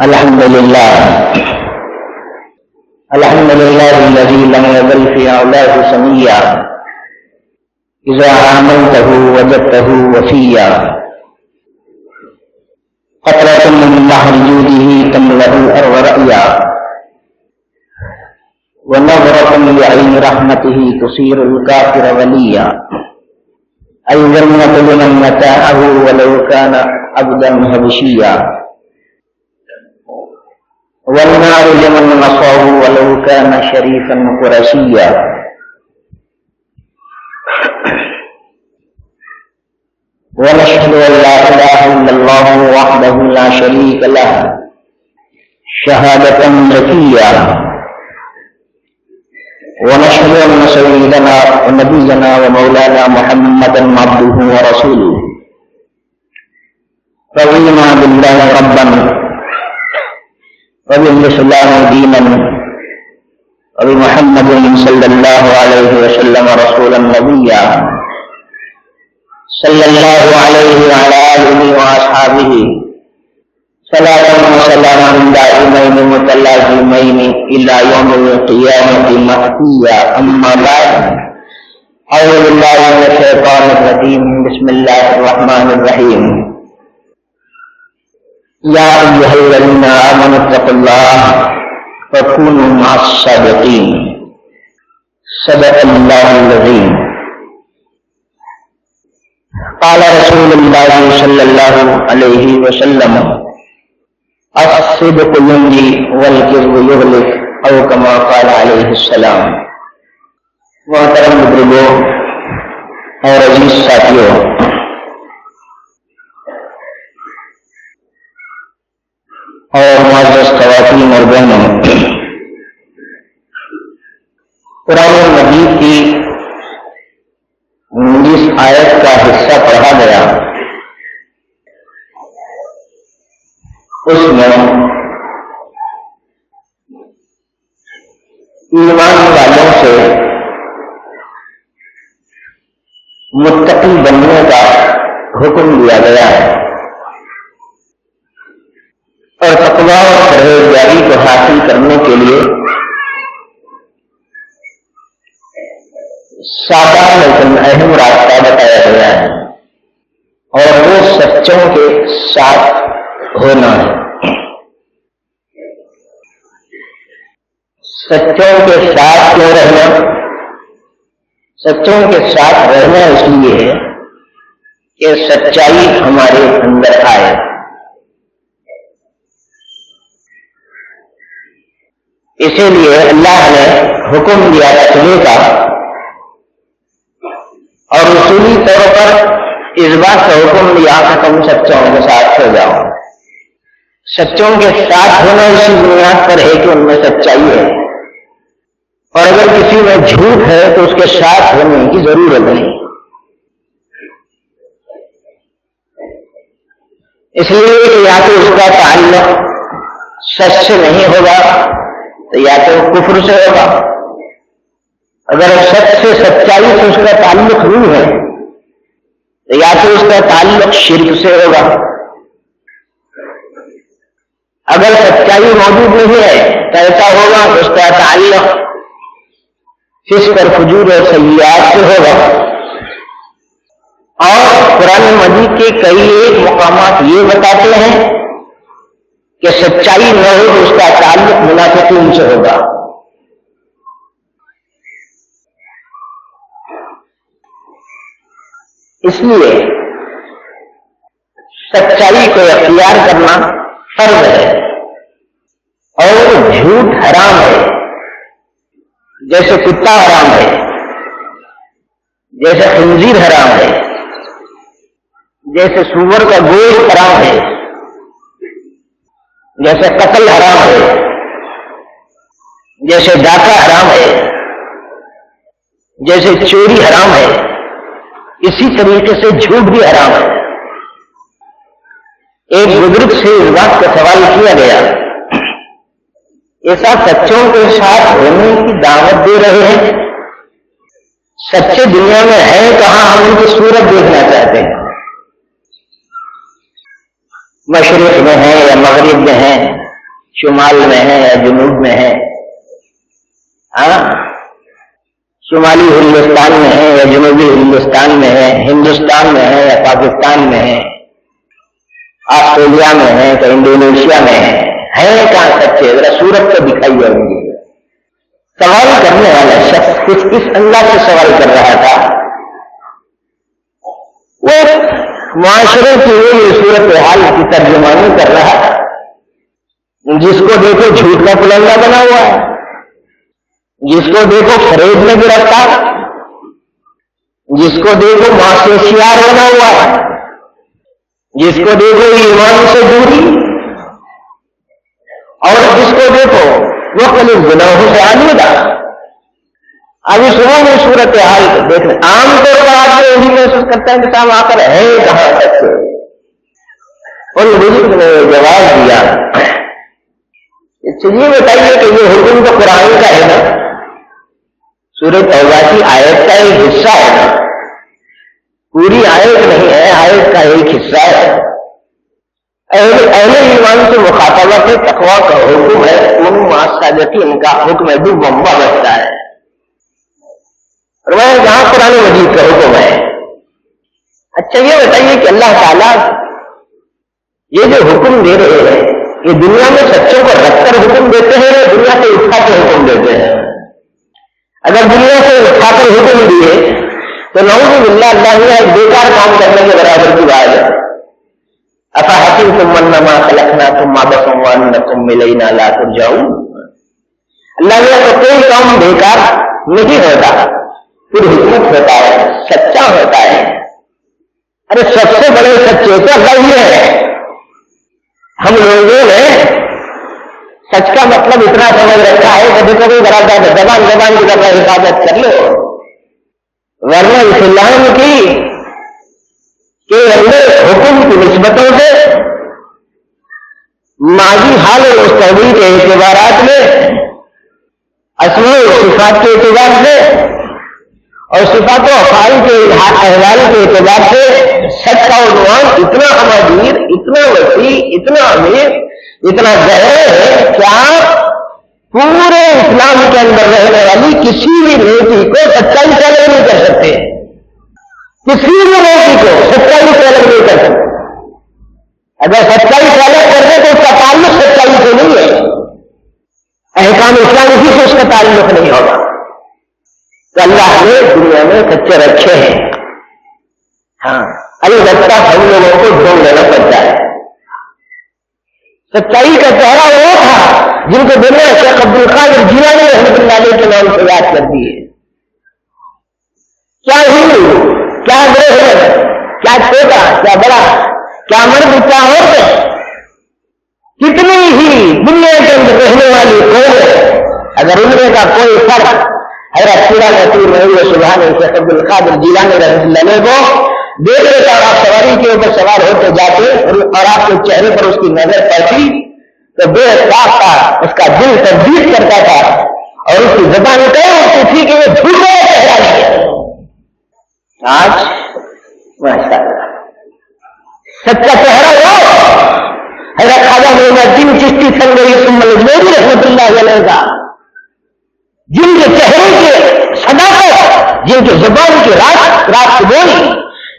الحمد لله الذي لم يزل في أولاه سميا إذا عاملته وجدته وفيا قطرة من بحر جوده تملأ الأرض رأيا ونظرة بعين رحمته تصير الكافر وليا أي ذمة لمن متاعه ولو كان عبدا حبشيا والنار لمن نصاه ولو كان شريفا قرشيا ونشهد أن لا إله إلا الله وحده لا شريك له شهادة زكية ونشهد أن سيدنا ونبينا ومولانا محمدا عبده ورسوله رضينا بالله ربا وبالإسلام دينا وبمحمد صلى الله عليه وسلم رسولا نبيا صلى الله عليه وعلى آله وأصحابه صلاة وسلاما دائمين متلازمين إلى يوم القيامة مهديا أما بعد أعوذ بالله من الشيطان الرجيم بسم الله الرحمن الرحيم يا أيها الذين آمنوا اتقوا الله وكونوا مع الصادقين صدق الله العظيم قال رسول الله صلى الله عليه وسلم الصدق ينجي والكذب يهلك أو كما قال عليه السلام. محترم بزرگوں اور عزیز ساتھیوں، اور معزز خواتین اور بہنوں، قرآن مجید کی جس آیت کا حصہ پڑھا گیا اس میں ایمان والوں سے متقی بننے کا حکم دیا گیا ہے اور تقویٰ اور پرہیزگاری کو حاصل کرنے کے لیے سادہ لیکن اہم راستہ بتایا گیا ہے، اور وہ سچوں کے ساتھ ہونا ہے۔ سچوں کے ساتھ کیوں رہنا؟ سچوں کے ساتھ رہنا اس لیے ہے کہ سچائی ہمارے اندر آئے۔ اسی لیے اللہ نے حکم دیا رکھنے کا، اور اصولی طور پر اس بات کا حکم دیا کہ تم سچوں کے ساتھ ہو جاؤ۔ سچوں کے ساتھ ہونا اسی بنیاد پر ہے کہ ان میں سچائی ہے، اور اگر کسی میں جھوٹ ہے تو اس کے ساتھ ہونے کی ضرورت نہیں۔ اس لیے کہ یا تو اس کا تعلق سچ سے نہیں ہوگا تو یا تو کفر سے ہوگا، اگر سچ سے سچائی سے اس کا تعلق نہیں ہے تو یا تو اس کا تعلق شرک سے ہوگا، اگر سچائی موجود نہیں ہے تو ایسا ہوگا تو اس کا تعلق فسق اور فجور اور سیئات سے ہوگا۔ اور قرآن مجید کے کئی ایک مقامات یہ بتاتے ہیں کہ سچائی نہ ہو تو اس کا تعلق منافقین سے ہوگا۔ اس لیے سچائی کو اختیار کرنا فرض ہے، اور جھوٹ حرام ہے، جیسے کتا حرام ہے، جیسے خنزیر حرام ہے، جیسے سور کا گوشت حرام ہے، جیسے قتل حرام ہے، جیسے ڈاکہ حرام ہے، جیسے چوری حرام ہے، اسی طریقے سے جھوٹ بھی حرام ہے۔ ایک بزرگ سے اس بات کا سوال کیا گیا، ایسا سچوں کے ساتھ ہونے کی دعوت دے رہے ہیں، سچے دنیا میں ہیں کہاں؟ ہم ان کی صورت دیکھنا چاہتے ہیں، مشرق میں ہیں یا مغرب میں ہیں، شمال میں ہے یا جنوب میں ہے، شمالی ہندوستان میں ہے یا جنوبی ہندوستان میں ہے، ہندوستان میں ہے یا پاکستان میں ہے، آسٹریلیا میں ہے کہ انڈونیشیا میں ہے کہاں سچے؟ ذرا صورت کو دکھائیے مجھے۔ سوال کرنے والا شخص کس اللہ سے سوال کر رہا تھا؟ وہ معاشرے کی وہی صورت حال کی ترجمانی کر رہا تھا۔ جس کو دیکھو جھوٹ کا پلنگا بنا ہوا ہے، جس کو دیکھو فریب میں گرفتار، جس کو دیکھو معاشرے شیار بنا ہوا ہے، جس کو دیکھو ایمان سے دوری، اور جس کو دیکھو وہ خالی گناہوں سے آلودہ۔ اب اس میں صورت حال دیکھنے عام طور پر آپ کو یہی محسوس کرتا ہے کہ صاحب آ کر ہے کہاں تک سے۔ ان بزرگ نے جواب دیا، چلیے بتائیے کہ یہ حکم تو قرآن کا ہے نا، سورۃ توبہ کی آیت کا ایک حصہ ہے نا، پوری آیت نہیں ہے، آیت کا ایک حصہ ہے۔ اہل ایمان سے مخاطبت تقویٰ کا حکم ہے، ان معصیتین کا حکم ہے جو بمبا بچتا ہے، اور وہ جہاں قرآن مجید کا حکم ہے۔ اچھا یہ بتائیے کہ اللہ تعالیٰ یہ جو حکم دے رہے ہیں یہ دنیا میں سچوں کو رکھ کر حکم دیتے ہیں یا دنیا سے اٹھا کر حکم دیتے ہیں؟ اگر دنیا سے اٹھا کر حکم دیے تو نعوذ باللہ اللہ ایک بیکار کام کرنے کے برابر کی بات ہے۔ افحسبتم انما خلقناکم عبثا وانکم الینا لا ترجعون، اللہ کا کوئی کام بیکار نہیں ہوتا، پھر حکمت ہوتا ہے، سچا ہوتا ہے۔ ارے سب سے بڑے سچے تو اللہ ہی ہے۔ ہم لوگوں نے سچ کا مطلب اتنا سمجھ رکھا ہے کبھی کبھی برابر زبان کی طرح حفاظت کر لو، ورنہ اسلام کی کہ حکم کی نسبتوں سے ماضی حال اور مستقبل کے اعتبارات میں، اسماء و صفات کے اعتبار سے اور صفات و افعال کے احوال کے اعتبار سے سچ کا عنوان اتنا امیر، اتنا وسیع، اتنا امیر، اتنا گہرا ہے کہ آپ پورے اسلام کے اندر رہنے والی کسی بھی نیکی کو سچائی سے الگ نہیں کر سکتے، کسی بھی نیکی کو سچائی سے الگ نہیں کر سکتے۔ اگر سچائی سے الگ کر دیں تو اس کا تعلق سچائی سے نہیں ہے، احکام اسلام اسی سے اس کا تعلق نہیں ہوگا۔ تو اللہ نے دنیا میں سچے رکھے ہیں، ہاں البتہ ہم لوگوں کو ڈھونڈ لینا پڑتا ہے۔ سچائی کا چہرہ وہ تھا جن کو دنیا شیخ عبد القادر جیلانی رحمۃ اللہ علیہ کے نام سے یاد کر دیے۔ کیا ہندو، کیا گرہ، کیا چھوٹا، کیا بڑا، کیا مرد، کیا عورت، کتنی ہی دنیا کے اندر رہنے والی قوم ہے، اگر ان میں کا کوئی فرق حضرت شیرا نصیر محمود سبحان شیخ عبد القادر جیلانی رحمۃ اللہ علیہ کو دیکھ لیتا اور آپ سواری کے اوپر سوار ہوتے جاتے اور آپ کے چہرے پر اس کی نظر پڑتی تو بے احساس تھا، اس کا دل تردید کرتا تھا اور اس کی زبان کہہ اٹھتی تھی کہ یہ جھوٹا چہرہ ہے۔ آج ماشاء اللہ سچا چہرہ وہ حضرت خواجہ معین الدین چشتی سنگری ثم الاجمیری رحمۃ اللہ علیہ کا، جن کے چہرے کے صداقت، جن کے زبان کی رات بولی،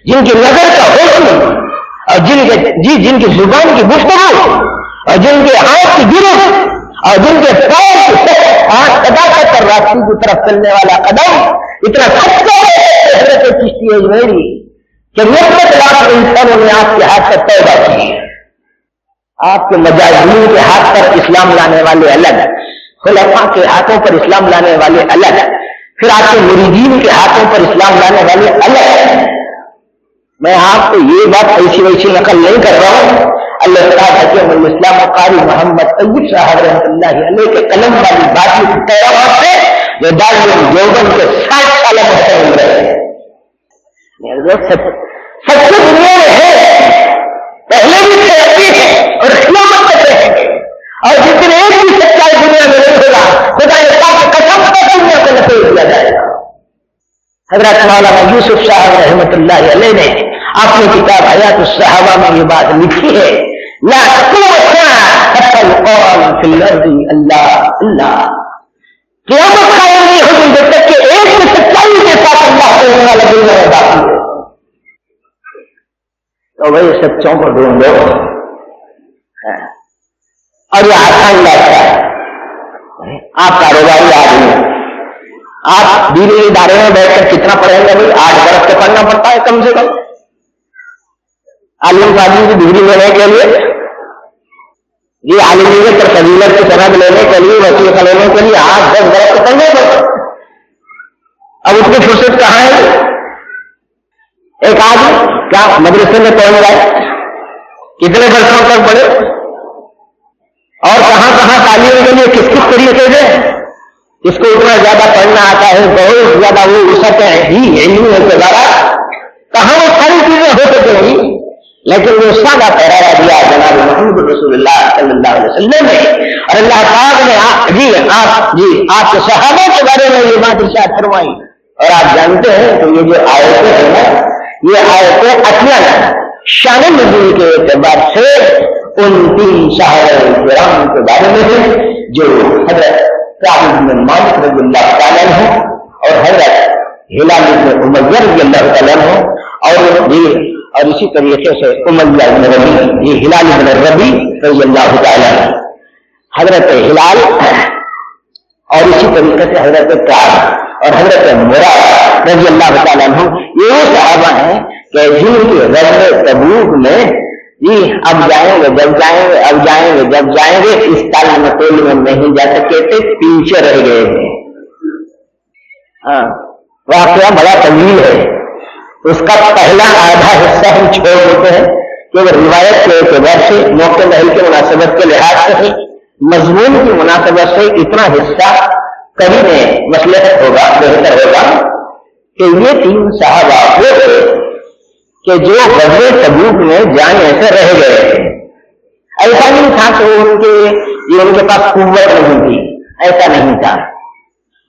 جن کی نظر کا حسن اور جن کی زبان کی گفتگو اور جن کے ہاتھ کی گرفت اور جن کے پیر کی صداقت اور راستے کی طرف چلنے والا قدم اتنا سچا ہے حضرت چشتی اجمیری کہ نسبت لاکھ انسانوں نے آپ کے ہاتھ سے پیدا کی۔ آپ کے مجاہدین کے ہاتھ پر اسلام لانے والے الگ، خلفاء کے ہاتھوں پر اسلام لانے والے الگ، پھر آپ کے مریدین کے ہاتھوں پر اسلام لانے والے الگ۔ میں آپ کو یہ بات ایسی ویسی نقل نہیں کر رہا ہوں، اللہ تعالیٰ حکیم الاسلام قاری محمد طیب صاحب رحمۃ اللہ علیہ کے قلم والی باتیں کی پیروان سے جو دارالعلوم دیوبند کے 60 سالہ محترم رہے سچے دنیا میں ہے، پہلے بھی تھے ابھی ہے اور قیامت تک رہیں گے، اور جس دن ایک بھی سچائی دنیا میں نہیں ہوگا خدا نے پاک قسم پر دنیا کو نصیب کیا جائے گا۔ حضرت مولانا یوسف صاحب رحمۃ اللہ علیہ نے اپنی کتاب حیات الصحابہ میں یہ بات لکھی ہے، لا تقوم الساعة حتى يقال فی الارض اللہ اللہ. قیامت قائم نہیں ہوگی جب تک کہ ایک میں سچائی کے ساتھ اللہ کہنے والا دل میں باقی ہے. تو بھائی سچوں کو ڈھونڈو. اور یہ آسان بات ہے. آپ کاروباری آدمی ہیں, آپ دینی ادارے میں بیٹھ کر کتنا پڑھیں گے بھائی؟ 8 برس تو پڑھنا پڑتا ہے کم سے کم. عالم فاضل کی ڈگری لینے کے لیے, یہ عالمیت پر فضیلت کی سند لینے کے لیے, وثیقہ لینے کے لیے 8-10 برس تو پڑھنے پڑتے. اب اس کی فرصت کہاں ہے؟ ایک آدمی کیا مدرسے میں پہنچ جائے, کتنے برسوں تک پڑھے, اور کہاں کہاں تعلیم کے لیے کس کس طریقے سے, اس کو اتنا زیادہ پڑھنا آتا ہے, بہت زیادہ وہ وسعت ہے ہی علمی اعتبار, کہاں وہ ساری چیزیں ہو سکیں گی. لیکن وہ سادہ پیرا دیا جناب محمد رسول اللہ صلی اللہ علیہ وسلم نے, اور اللہ پاک نے آپ کے صحابہ کے بارے میں یہ بات ارشاد فرمائی. اور آپ جانتے ہیں کہ یہ جو آیتیں ہیں نا, یہ آیتیں اطلاع شان نزول کے اعتبار سے ان 3 صحابہ کرام کے بارے میں ہیں جو حضرت کعب بن مالک رضی اللہ تعالیٰ عنہ اور حضرت ہلال بن امیہ رضی اللہ تعالیٰ عنہ, اور اسی طریقے سے امیہ بن ربیع, یہ ہلال بن ربیع رضی اللہ تعالیٰ عنہ, حضرت ہلال, اور اسی طریقے سے حضرت کعب اور حضرت مراد رضی اللہ تعالیٰ عنہ. یہ وہ صحابہ ہیں کہ جن کے غزوہ تبوک میں اب جائیں گے جب جائیں گے, اب جائیں گے جب جائیں گے, اس تال مٹول میں نہیں جا سکے تھے, پیچھے رہ گئے تھے. واقعہ بڑا طویل ہے, اس کا پہلا آدھا حصہ ہم چھوڑ دیتے ہیں کہ وہ روایت کے اعتبار سے, موقع محل کے مناسبت کے لحاظ سے, مضمون کی مناسبت سے اتنا حصہ کبھی میں مصلحت ہوگا, بہتر ہوگا کہ یہ 3 صحابہ وہ تھے کہ جو غزوہ تبوک میں جانے سے رہ گئے تھے. ایسا نہیں تھا کہ ان کے پاس قوت نہیں تھی, ایسا نہیں تھا.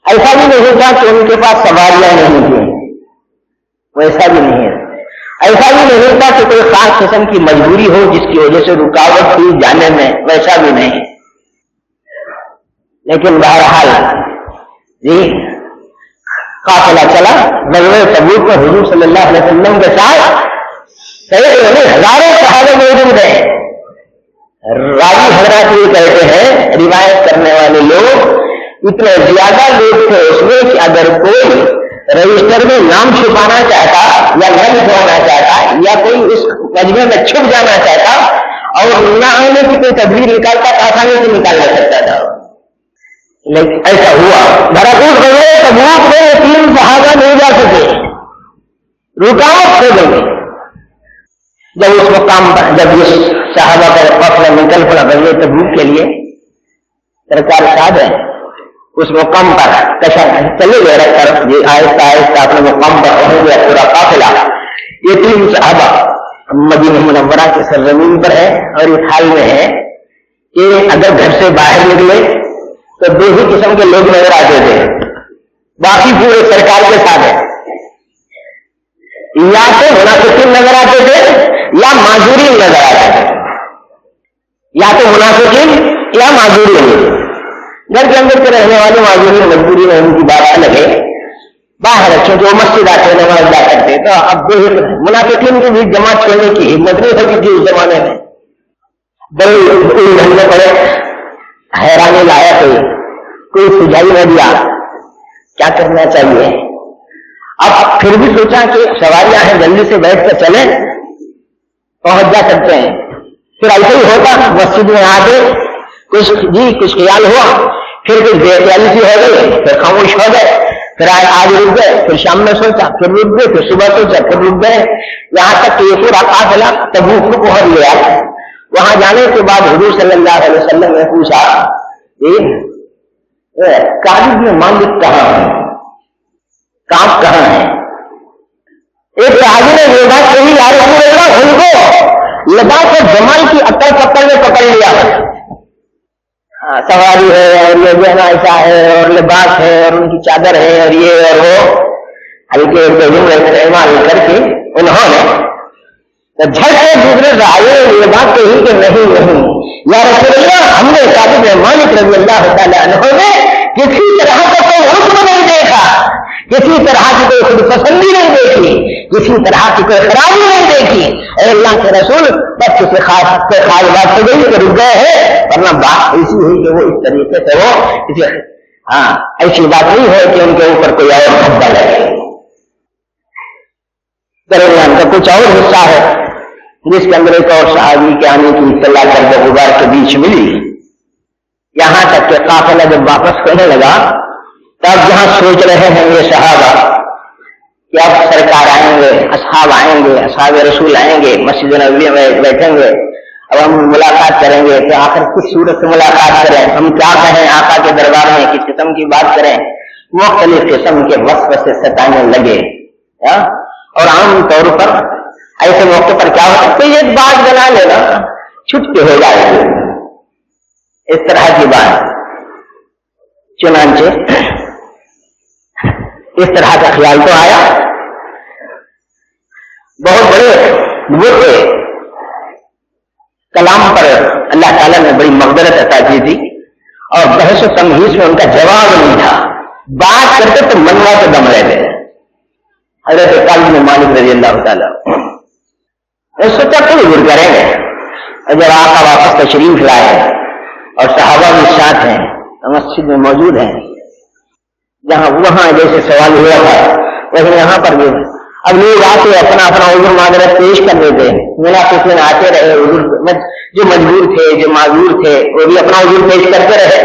ایسا بھی نہیں تھا کہ ان کے پاس سواریاں نہیں تھیں, ویسا بھی نہیں ہے. ایسا بھی نہیں تھا کہ کوئی خاص قسم کی مجبوری ہو جس کی وجہ سے رکاوٹ تھی جانے میں, ویسا بھی نہیں. لیکن بہرحال قافلہ چلا غزوہ تبوک میں حضور صلی اللہ علیہ وسلم کے ساتھ ہزاروں صحابہ موجود ہیں. راوی حضرات یہ کہتے ہیں, روایت کرنے والے لوگ اتنے زیادہ لوگ تھے اس میں کہ اگر کوئی رجسٹر میں نام چھپانا چاہتا یا نہ لکھوانا چاہتا یا کوئی اس مجمع میں چھپ جانا چاہتا اور نہ آنے کی کوئی تدبیر نکالتا تو آسانی سے نکال نہ سکتا تھا. لیکن ایسا ہوا. دراصل غزوہ تبوک میں 3 صحابہ نہیں جا سکے, رکاوٹ ہو گئی. جب اس مقام پر جب یہ صحابہ کا فاصلہ نکل پڑا غزوہ تبوک کے لیے, سرکار صاحب ہے اس مقام پر چلے گئے رکھ کر آہستہ آہستہ اپنے مقام پر پہنچ گیا پورا قافلہ. یہ 3 صحابہ مدینہ منورہ کے سرزمین پر ہے, اور اس حال میں ہے کہ اگر گھر سے باہر نکلے تو 2 ہی قسم کے لوگ نظر آتے تھے, باقی پورے سرکار کے ساتھ ہے. یا تو منافقین نظر آتے تھے یا معذورین نظر آتے تھے, یا تو منافقین یا معذورین. گھر کے اندر کے رہنے والے معذورین مجبوری میں ان کی بات الگ ہے, باہر اچھے جو مسجد آتے نماز جا کرتے, تو اب منافقین کی بھی جماعت چھوڑنے کی ہمت نہیں ہوتی تھی اس زمانے میں. بڑے دھندے پڑے, حیرانی لایا کوئی سجائی نہ دیا, کیا کرنا چاہیے. اب پھر بھی سوچا کہ سواریاں ہیں, جلدی سے بیٹھ کر چلیں, پہنچ جا سکتے ہیں. پھر ایسے ہی ہوتا, مسجد میں آ کے کچھ خیال ہوا, پھر کچھ بے خیالی سی ہو گئی, پھر خاموش ہو گئے, پھر آج رک گئے, پھر شام میں سوچا, پھر رک گئے, پھر صبح سوچا, پھر رک گئے, یہاں تک کہ یہ پورا قافلہ تبوک کو پہنچ گیا. وہاں جانے کے بعد حضور صلی اللہ علیہ وسلم نے پوچھا, کعب بن مالک کہاں ہے, کعب کہاں ہے. ایک صحابی نے یہ بات کہی, یا رسول اللہ ان کو لباس اور جمال کی اکڑ پکڑ میں پکڑ لیا ہے, سواری ہے اور یہ جو ایسا ہے اور لباس ہے اور ان کی چادر ہے اور یہ اور وہ, ہلکے استعمال کر کے انہوں نے تو جھٹ سے دوسرے رائے یہ بات کہی کہ نہیں یا رسول اللہ، ہم نے ثابت بن مالک رضی اللہ تعالیٰ عنہ نے کسی طرح کا کوئی حکم نہیں دیکھا، کسی طرح کی کوئی خود پسندی نہیں دیکھی، کسی طرح کی کوئی خرابی نہیں دیکھی، اور اللہ کے رسول بس کسی خاص بات سے گئی کہ رک گئے ہیں، ورنہ بات ایسی ہوئی کہ وہ اس طریقے سے وہ کسی ایسی بات نہیں ہے کہ ان کے اوپر کوئی اور حد لگے۔ درمیان کا کچھ اور حصہ ہے جس کے اندر ایک اور صحابی کے آنے کی اطلاع گرد و غبار کے بیچ ملی، یہاں تک کہ قافلہ جب واپس کرنے لگا تب جہاں سوچ رہے ہیں یہ صحابہ کہ اب سرکار آئیں گے، اصحاب آئیں گے، اصحاب رسول آئیں گے، مسجد نبوی میں بیٹھیں گے، اب ہم ملاقات کریں گے کہ آخر کس صورت سے ملاقات کریں، ہم کیا کہیں آقا کے دربار میں، کس قسم کی بات کریں، مختلف قسم کے وسوسے ستانے لگے۔ اور عام طور پر ایسے موقع پر کیا ہوتا ہے، کوئی ایک بات بنا لینا چھٹ کے ہو جائے گی، اس طرح کی بات۔ چنانچہ اس طرح کا خیال تو آیا، بہت بڑے وہ تھے، کلام پر اللہ تعالیٰ نے بڑی مغفرت عطا کی تھی اور بحث و تمہیز میں ان کا جواب نہیں تھا، بات کرتے تو منوا کے دم رہے تھے۔ حضرت کعب بن مالک رضی اللہ تعالیٰ سوچا کوئی ضرور کریں گے، اور جب آقا واپس تشریف لائے اور صحابہ بھی ساتھ ہیں، مسجد میں موجود ہیں، جہاں وہاں جیسے سوال ہوا تھا وہی یہاں پر بھی اب لوگ آتے اپنا عذر معذرت پیش کر دیتے، منافقین آتے رہے، جو مجبور تھے جو معذور تھے وہ بھی اپنا عذر پیش کرتے رہے،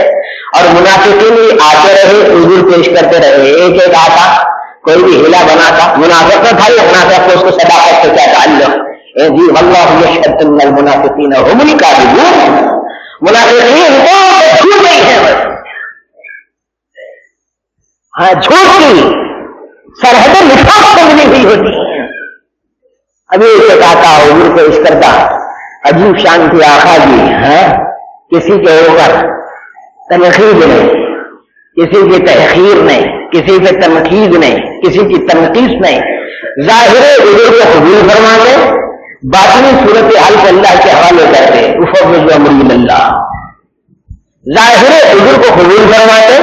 اور منافقین بھی آتے رہے عذر پیش کرتے رہے۔ ایک ایک آتا، کوئی بھی ہلا بناتا، منافق نہ تھا، منافق کو اس کو صداقت سے کیا تعلق، جی واللہ یشہد ان المنافقین هم الکاذبون، منافقین کو جھوٹ نہیں ہے، ہاں جھوٹ کی سرحدیں نفاق سے بنی ہوئی ہوتی ہیں۔ ابھی ایک آتا حضور پیش کرتا، عجیب شان کی آقا جی، کسی کے اوپر تنقید نہیں، کسی کی تحقیر نہیں، کسی پہ تنقید نہیں، کسی کی تنقیص نہیں، ظاہر حضور کو قبول فرماتے، باطنی صورتحال کو اللہ کے حوالے کرتے، افوض امری اللہ، ظاہر حضور کو قبول فرماتے،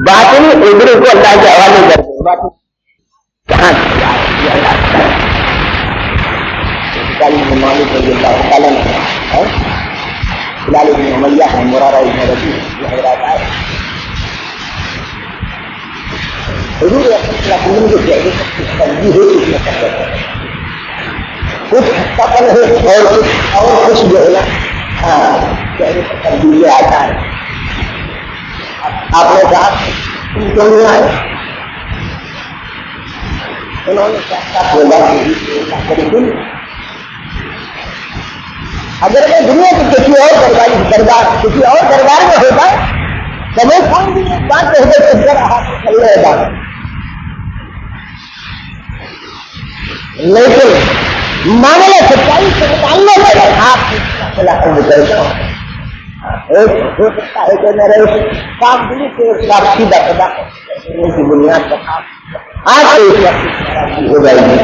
باطنی حضور کو اللہ کے حوالے کرتے۔ کہاں مالک رضی اللہ تعالیٰ نے بلال بن امیہ ہے، مرارہ بن ربیع، یہ حضرات آئے حضور اپنے کو چاہیے ترجیح ہے اس میں سفر کریں، کچھ سفر ہے اور کچھ جو ہے نا چہرے پر ترجیح آتا ہے۔ آپ نے کہا تم کیوں نہیں آئے، انہوں نے کہا بولا اگر میں دنیا کی کسی اور دربار میں ہوتا تو میں کون بھی ایک بات کہہ رہا چلنے گا، لیکن معاملہ سچائی سے نکالنے لگا آپ کرتا ہوں، ہو سکتا ہے کہ میرے کام دلی سے سیدھا پیدا کی بنیاد پر آج سے ہو جائے گی،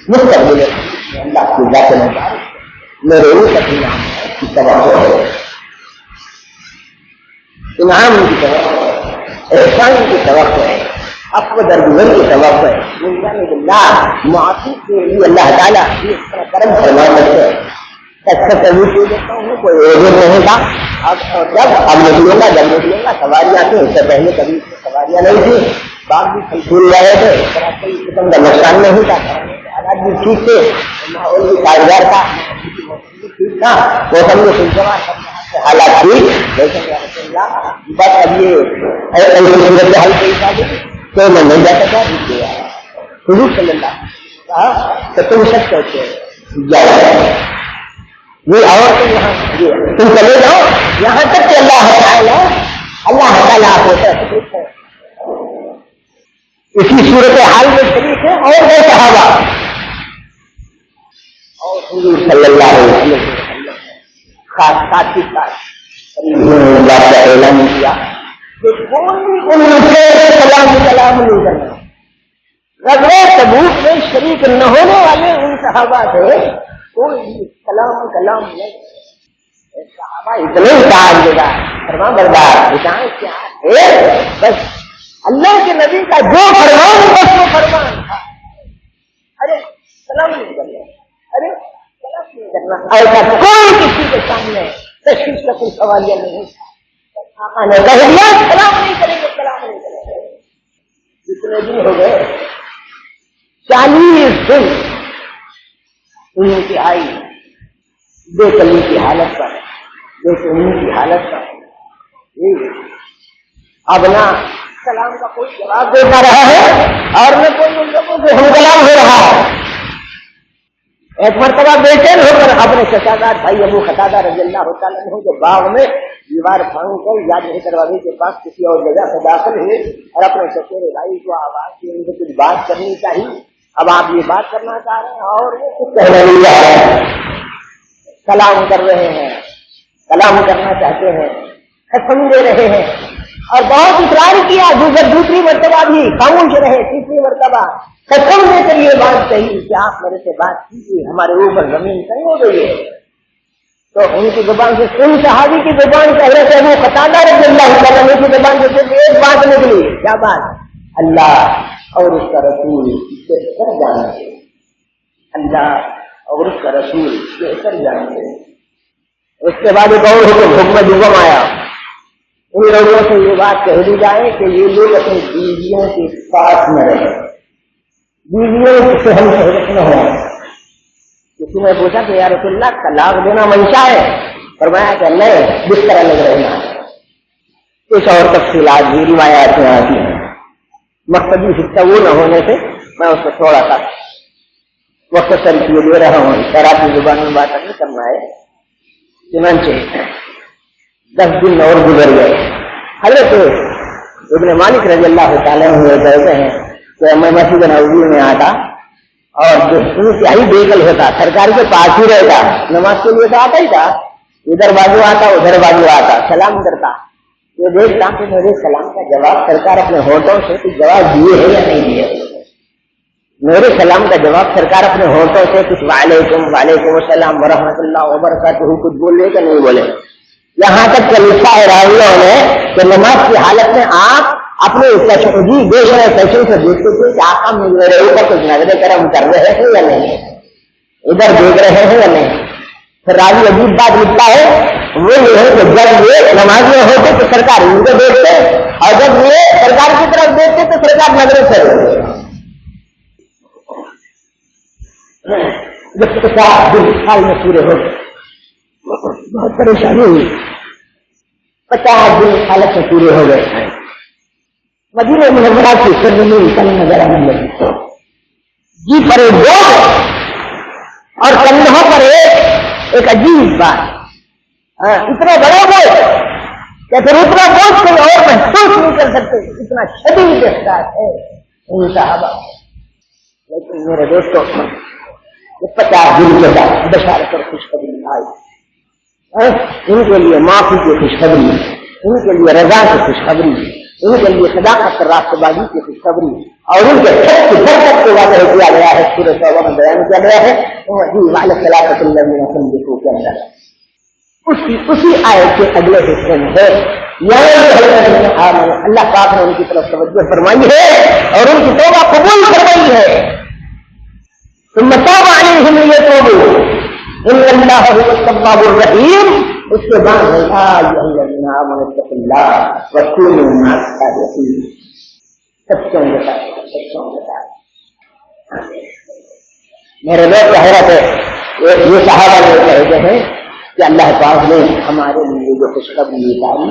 مستقبل اللہ کی ذات میں میرے اوپر انعام کی توقع ہے، انعام کی توقع ہے، احسان کی توقع ہے، اپنے درگزر کی توقع ہے، معافی کے لیے اللہ تعالیٰ اس طرح کرم فرما کرتے ہیں۔ دیتا ہوں کوئی عذر نہیں تھا، اب نکلوں گا سواریاں تھیں، اس سے پہلے کبھی سواریاں نہیں تھی، باغ بھی پھل پھول رہے تھے، اس طرح کوئی قسم کا نقصان نہیں تھا، حالات بھی ٹھیک تھے، ماحول بھی کاروبار تھا، ٹھیک تھا، موسم بھی خوشگوار، حالات ٹھیک، لیکن بس اب یہ ایسی صورت حل پیش آ گئی تو میں نہیں جا سکا، حضور صلی اللہ کہا کہ تم سچ کہتے ہو، جاؤ یہ اور تم یہاں تم چلے جاؤ یہاں تک کہ اللہ تعالیٰ آپ ہوتا ہے، اسی صورت حال میں شریک ہے اور وہ صحابہ اور حضور صلی اللہ علیہ وسلم خاص ساتھ ہی ساتھ کا اعلان کیا کہ کوئی ان سے کلام نہیں کرنا، غزوہ تبوک میں شریک نہ ہونے والے ان صحابہ سے کوئی کلام نہیں. صحابہ اتنے تعلقات فرما بردار اطاعت کیا ہے، بس اللہ کے نبی کا جو فرمان بس وہ فرمان تھا. ارے سلام نہیں کرنا، ارے سلام نہیں کرنا، ایسا کوئی کسی کے سامنے تشخیص کا کوئی سوالیہ نہیں تھا. آقا نے کہہ دیا سلام نہیں کریں گے، سلام نہیں کریں گے. جتنے دن ہو گئے 40 دن ان کی آئی بے کلی کی حالت پر، بے چینی کی حالت پر. اب نہ سلام کا کوئی جواب دیتا رہا ہے اور نہ کوئی ان لوگوں سے ہم کلام ہو رہا ہے. ایک مرتبہ بے چین ہو کر اپنے شہزاد بھائی ابو قتادہ رضی اللہ تعالیٰ عنہ کے باغ میں دیوار پھانگ کر یاد نہیں دروازے کے پاس کسی اور جگہ سے داخل ہوئے اور اپنے چچیرے بھائی کو آواز کی ان سے کچھ بات کرنی چاہیے. اب آپ یہ بات کرنا چاہ رہے ہیں اور وہ کچھ کہنا نہیں چاہ رہے ہیں، کلام کر رہے ہیں، کلام کرنا چاہتے ہیں، قسم دے رہے ہیں اور بہت اصرار کیا. دوسری مرتبہ بھی خاموش رہے، تیسری مرتبہ قسم دے کر یہ بات کہی کہ آپ میرے سے بات کیجیے، ہمارے اوپر زمین تنگ ہو گئی ہے. تو ان کی زبان سے ان صحابی کی زبان سے حضرت ابو قتادہ رضی اللہ تعالیٰ عنہ کی زبان سے صرف ایک بات نکلی. کیا بات؟ اللہ اور اس کا رسول بہتر جانتے، اللہ اور اس کا رسول بہتر جانتے. اس کے بعد ایک اور حکم آیا، ان لوگوں سے یہ بات کہہ دی جائے کہ یہ لوگ اپنی بیویوں کے ساتھ میں رہے، بیویوں سے ہم شہرت نہ ہوں. کسی نے پوچھا کہ یا رسول اللہ طلاق دینا منشا ہے؟ فرمایا کہ نہیں، بستر الگ رہنا. کچھ اور تفصیلات بھی روایات میں آتی ہیں. مقصدی حصہ وہ نہ ہونے سے میں اس کو تھوڑا سا وقت کیے دے رہا ہوں. شرابی زبان میں بات نہیں کرنا ہے. چنانچہ 10 دن اور گزر گئے. حضرت ابن مالک رضی اللہ تعالیٰ عنہ کہتے ہیں کہ میں مسجد نبوی میں آتا اور جو انتہائی بیکل ہوتا، سرکار کے پاس ہی رہتا، نماز کے لیے تو آتا ہی تھا، ادھر بازو آتا ادھر بازو آتا، سلام کرتا. یہ دیکھتا کہ میرے سلام کا جواب سرکار اپنے ہونٹوں سے کچھ جواب دیے ہے یا نہیں دیے. میرے سلام کا جواب سرکار اپنے ہونٹوں سے کچھ وعلیکم السلام ورحمۃ اللہ وبرکاتہ کچھ بولے کہ نہیں بولے. یہاں تک کہ لکھا ہے راویوں نے کہ نماز کی حالت میں آپ اپنے پیشن سے دیکھتے تھے کہ آقا میرے اوپر کچھ نظر کرم کر رہے ہیں یا نہیں، ادھر دیکھ رہے ہیں یا نہیں. پھر راوی عجیب بات لکھتا ہے وہ یہ ہے کہ جب یہ نماز میں ہوتے تو سرکار ان کو دیکھتے اور جب یہ سرکار کی طرف دیکھتے تو سرکار نظریں سے جب 50 سال میں پورے ہو گئے بہت پریشانی ہوئی. 50 دن حالت میں پورے ہو گئے. مدینہ منورہ کی سرزمین کل نظر آنے لگی. جی پر ایک بوجھ اور کندھوں پر ایک عجیب بات، اتنا بڑا بوجھ کہ پھر اتنا بوجھ کوئی اور محسوس نہیں کر سکتے، اتنا شدید احساس ہے ان صحابہ. لیکن میرے دوستوں 50 دن کے بعد بشارت اور خوشخبری آئی. ان کے لیے معافی کی خوشخبری، ان کے لیے رضا کی خوشخبری، ان کے لیے صداقت اور راستہ بازی کی خوشخبری اور ان کے سب کی برکت کو واضح کیا گیا ہے. سورہ توبہ میں بیان کیا گیا ہے کے اندر. اسی آیت کے اگلے حصے میں ہے اللہ پاک نے ان کی طرف توجہ فرمائی ہے اور ان کی توبہ قبول فرمائی ہے. ثم تاب عليهم ليتوبوا ان الله هو التواب الرحيم. اس کے بعد الذين آمنوا اتقوا الله وكونوا مع الصادقين. سچوں کے ساتھ میرے دوست حیرت ہے یہ صحابہ لوگ کہتے ہیں کہ اللہ پاک نے ہمارے لیے جو خوشخبری اتاری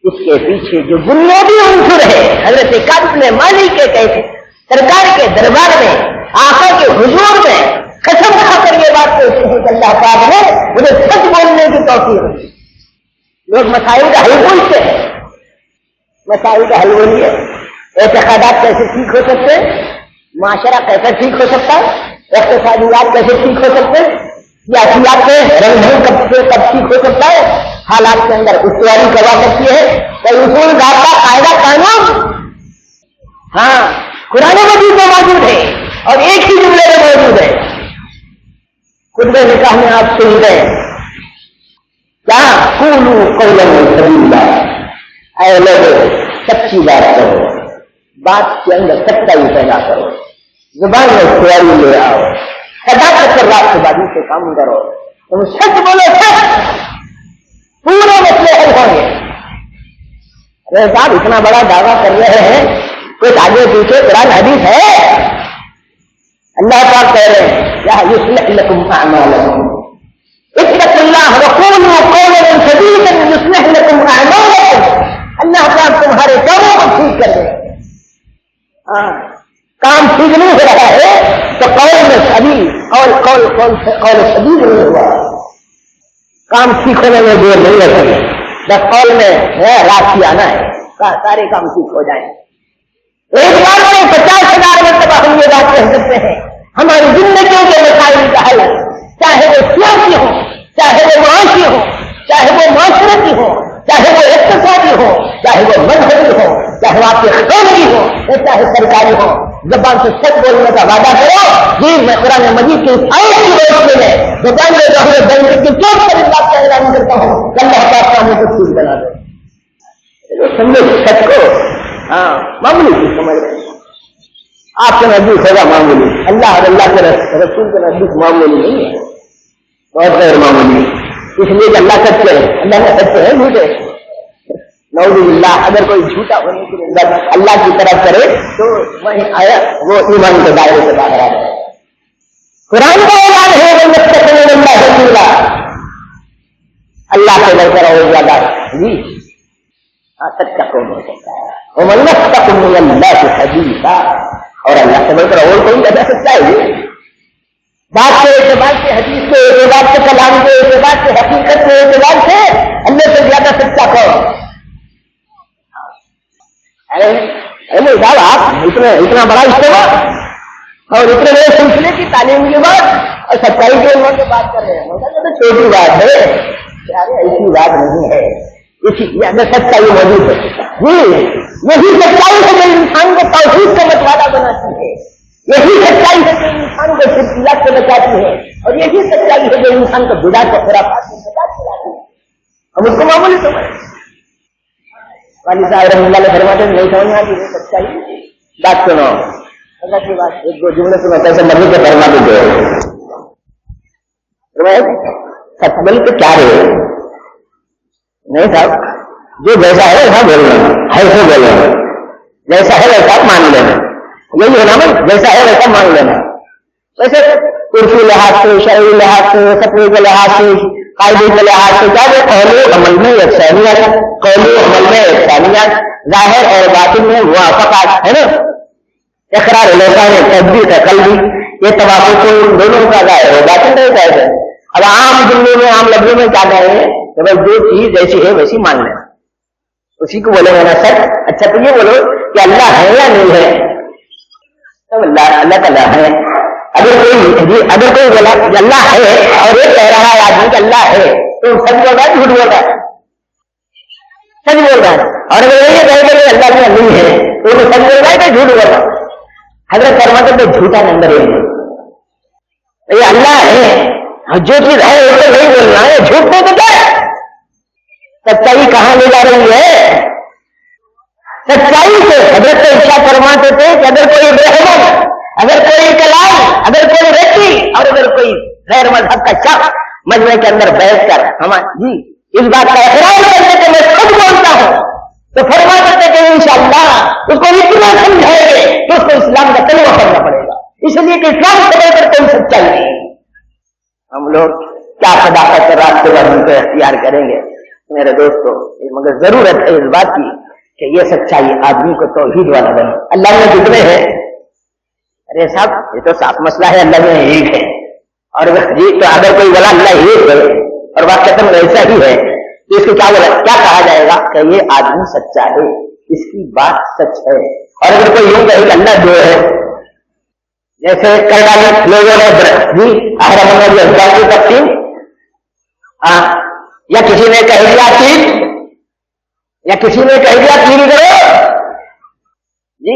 اس کے پیچھے جو بنیادی عنصر ہے. حضرت کعب بن مالک کے کہتے سرکار کے دربار میں آقا کے حضور میں قسم کھا کر یہ بات کہتے ہیں کہ اللہ پاک نے مجھے سچ بولنے کی توفیق دی. لوگ مسائل کا حل پوچھتے ہیں، مسائل کا حل بولیے. اعتقادات کیسے ٹھیک ہو سکتے ہیں، معاشرہ کیسے ٹھیک ہو سکتا ہے، اقتصادیات کیسے ٹھیک ہو سکتے ہیں، سیاسیات کے رنگ کب ٹھیک ہو سکتا ہے، حالات کے اندر استواری کروا سکتی ہے کوئی اصول ضابطہ قاعدہ قانون. ہاں قرآن مجید میں موجود ہے اور ایک ہی جملے میں موجود ہے. خطبہ نکاح میں آپ سن رہے ہیں کیا قولوا قولا سدیدا، اے لوگوں سچی بات کرو، بات کے اندر سچائی پیدا کرو، زبان میں کھلاڑی لے آؤ، صداقت سے رات کے بازی سے کام کرو، تم سچ بولو، سچ پورے مسئلے حل ہوں گے. ارے صاحب اتنا بڑا دعویٰ کر رہے ہیں، کچھ آگے پیچھے قرآن حدیث ہے؟ اللہ پاک کہہ رہے ہیں یا یصلح لکم اعمالکم اتقوا اللہ وقولوا قولا سدیدا یصلح لکم اعمالکم. اللہ پاک تمہارے کاموں کو ٹھیک کر دے. کام ٹھیک نہیں ہو رہا ہے تو قول میں شدید قول شدید نہیں ہوا. کام ٹھیک ہونے میں دیر نہیں لگ سکے، بس قول میں ہے رات کی آنا ہے، سارے کام ٹھیک ہو جائیں. ایک بار میں 50,000 مرتبہ ہم یہ بات کہہ سکتے ہیں ہماری زندگیوں کے مسائل کا حل، چاہے وہ سیاسی ہو، چاہے وہ معاشی ہو، چاہے وہ معاشرتی ہو، چاہے وہ اقتصادی ہو، چاہے وہ مذہبی ہو، چاہے وہ آپ کی خاندانی ہو، چاہے سرکاری ہو. زبان سے سچ بولنے کا وعدہ کرو. جی میں قرآن مجید کی آیت کی روشنی میں زبان میں رہنے بننے کی چوٹ پر اس بات کا اعلان کرتا ہوں کہ اللہ پاک ہمیں کچھ ٹھیک بنا دے. سمجھو سچ کو معمولی چیز سمجھ رہے ہیں، آپ کے نزدیک ہوگا معمولی، اللہ اور اللہ کے رسول کے نزدیک معمولی نہیں ہے، بہت غیر معمولی. اس لیے کہ اللہ سچے ہے، اللہ نے سچے ہے جھوٹے. نعوذ باللہ اگر کوئی جھوٹا ہونے کی نسبت اللہ کی طرف کرے تو وہیں آیا وہ ایمان کے دائرے سے باہر آ جائے. قرآن کا اعلان ہے اللہ سے ڈر کر اور زیادہ جی سچا کون ہو سکتا ہے؟ اور اللہ سے بڑھ کر اور کوئی ایسا سچا ہے؟ بات کے اعتبار سے، حدیث کے اعتبار سے، کلام کے اعتبار سے، حقیقت کے اعتبار سے اللہ سے زیادہ سچا کون؟ ارے صاحب آپ اتنا بڑا اجتماع اور اتنے بڑے سلسلے کی تعلیم کے بعد اور سچائی کے علم کی بات کر رہے ہیں، تو چھوٹی بات ہے. ارے ایسی بات نہیں ہے، اندر سچائی موجود ہے. جی یہی سچائی ہے جو انسان کو توحید کا متوالا بناتی ہے، یہی سچائی ہے جو انسان کو شرکیات سے بچاتی ہے، اور یہی سچائی ہے جو انسان کو بدعت اور خرافات سے نجات دلاتی ہے. ہم اس کو معمولی سمجھ والی صاحب رحمۃ اللہ علیہ فرماتے ہیں نہیں سمجھ آتی ہے سچائی. بات سنو اللہ کی بات، ایک دو جملے سے میں کیسے مرضی کے فرما دیتے سچ بول کے کیا رہے نہیں صاحب، جو جیسا ہے ویسا بولنا ہے، ایسے بولنا جیسا ہے ویسا مان لینا، یہی ہے نا بھائی، جیسا ہے ویسا مان لینا. ویسے عرفی لحاظ سے، شرعی لحاظ سے، فقہی کے لحاظ سے، قاعدے کے لحاظ سے کیا وہ قول و عمل میں یکسانیت، قول و عمل میں یکسانیت، ظاہر اور باطن میں موافقت ہے نا. اقرار لسان تصدیق قلبی، یہ توافق دونوں کا ظاہر اور باطن رہتا ہے. اب عام جملے میں، عام لفظوں میں کیا کہیں گے کہ بھائی جو چیز جیسی ہے ویسی مان لینا، اسی کو بولے گا نا سچ. اچھا تو یہ بولو کہ اللہ ہے یا نہیں ہے؟ اللہ تعالیٰ ہے. اگر کوئی بولا کہ اللہ ہے اور یہ کہہ رہا ہے آدمی کہ اللہ ہے تو سچ بول رہا ہے جھوٹ بول رہا ہے؟ سچ بول رہا ہے. اور اگر یہ کہے کہ اللہ کا نہیں ہے تو وہ سچ بول رہا ہے کہ جھوٹ بول رہا ہے؟ حضرت فرماتے تو جھوٹا نمبر ہے. یہ اللہ ہے جو چیز ہے وہ تو نہیں بولنا ہے، جھوٹ نہیں تو کیا؟ سچائی کہاں لے جا رہی ہے؟ سچائی سے حضرت ارشاد فرماتے تھے کہ اگر کوئی رہبر، اگر کوئی کلام، اگر کوئی ویکتی اور اگر کوئی غیر مذہب کا شخص مجمع کے اندر بیٹھ کر جی اس بات کا اقرار کرنے کے میں خود بولتا ہوں تو فرما کرتے کہ انشاءاللہ اس کو اتنا سمجھائیں گے کہ اس کو اسلام کا کلمہ پڑھنا پڑے گا، اس لیے کہ اسلام کو لے کر کوئی سچائی نہیں. ہم لوگ کیا صداقت کے راستے پر ہم کو اختیار کریں گے میرے دوستوں؟ مگر ضرورت ہے اس بات کی کہ یہ سچائی آدمی کو توحید والا بنے. اللہ میں جتنے ہیں، ارے صاحب یہ تو صاف مسئلہ ہے، اللہ میں ایک ہے. اور جی تو اگر کوئی بولا اللہ ایک ہے اور بات ختم ایسا ہی ہے تو اس کو کیا کہا جائے گا کہ یہ آدمی سچا ہے، اس کی بات سچ ہے. اور اگر کوئی یوں کہے کہ اللہ دو ہے، جیسے کئی لوگوں نے جی احرام کی تقسیم یا کسی نے کہہ دیا تین، یا کسی نے کہہ دیا تین کرو جی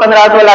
15, 16,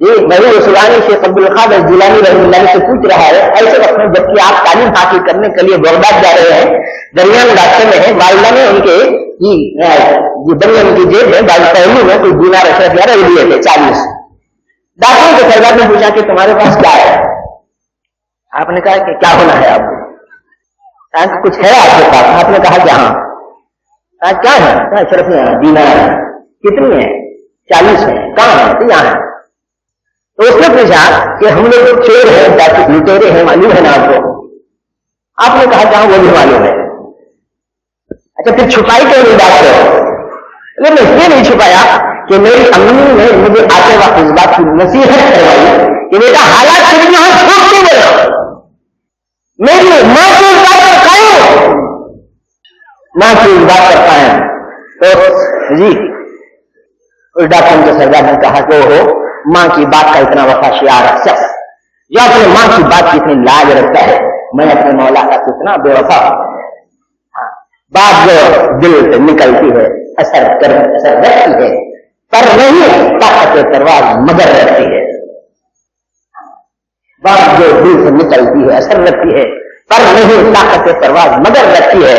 یہ بڑی رسولانی سے عبد القادر جیلانی رحمۃ اللہ سے پوچھ رہا ہے ایسے وقت میں جبکہ آپ تعلیم حاصل کرنے کے لیے بغداد جا رہے ہیں، درمیان راستے میں ہے، والدہ نے ان کے درمیان کی جیب میں پہلو میں کچھ دینار اشرف یا رکھ دیے تھے 40۔ ڈاکٹر کے سردار نے پوچھا کہ تمہارے پاس کیا ہے؟ آپ نے کہا کہ کیا ہونا ہے آپ کو؟ کچھ ہے آپ کے پاس؟ آپ نے کہا کہ ہاں۔ کیا ہے؟ اشرف دینار ہے۔ کتنی ہے؟ 40 ہے۔ کہاں ہے؟ تو یہاں ہے۔ تو اس نے پوچھا کہ ہم لوگ چور ہیں، لٹیرے ہیں، معلوم ہے نا آپ کو؟ آپ نے کہا جہاں وہ بھی معلوم ہے۔ اچھا پھر چھپائی کیوں نہیں ڈالتے ہو؟ لیکن اس لیے نہیں چھپایا کہ میری امی نے مجھے آتے وقت اس بات کی نصیحت کروائی کہ بیٹا حالات سے بھی ہم چھوٹ نہیں گئے، میری ماں کی اس بات پر قائم، ماں کی اس بات پر قائم۔ تو جی اس ڈاکٹر کے سردار نے کہا کہ وہ ماں کی بات کا اتنا وفاشیار شخص جو اپنے ماں کی بات کی اتنی لاج رکھتا ہے، میں اپنے مولا کا کتنا بے وفا ہوں۔ بات جو دل سے نکلتی ہے اثر رکھتی ہے، پر نہیں طاقت پرواز مگر رکھتی ہے۔ بات جو دل سے نکلتی ہے اثر رکھتی ہے، پر نہیں طاقت پرواز مگر رکھتی ہے۔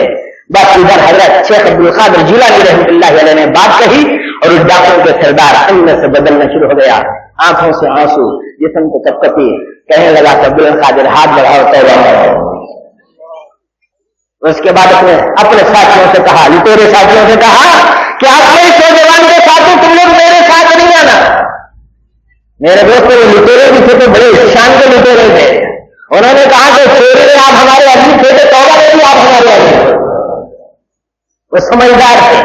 بات ادھر حضرت شیخ عبد القادر جیلانی رحمۃ اللہ علیہ نے بات کہی اور اس ڈاکٹر کے سردار اندر سے بدلنا شروع ہو گیا، آنکھوں سے آنسو، جسم کو کپکپی، کہنے لگا کہ عبد القادر ہاتھ بڑھاؤ، توبہ کرو۔ اس کے بعد اپنے ساتھیوں سے کہا، لٹیرے ساتھیوں سے کہا کہ اپنے نوجوان کے ساتھوں تم لوگ میرے ساتھ نہیں آنا۔ میرے دوست وہ لٹیرے بھی تھے تو بڑے شان کے لٹیرے تھے، انہوں نے کہا کہ چوری آپ ہمارے عزیز تھے تو توبہ نہیں آپ ہمارے عزیز، وہ سمجھدار تھے،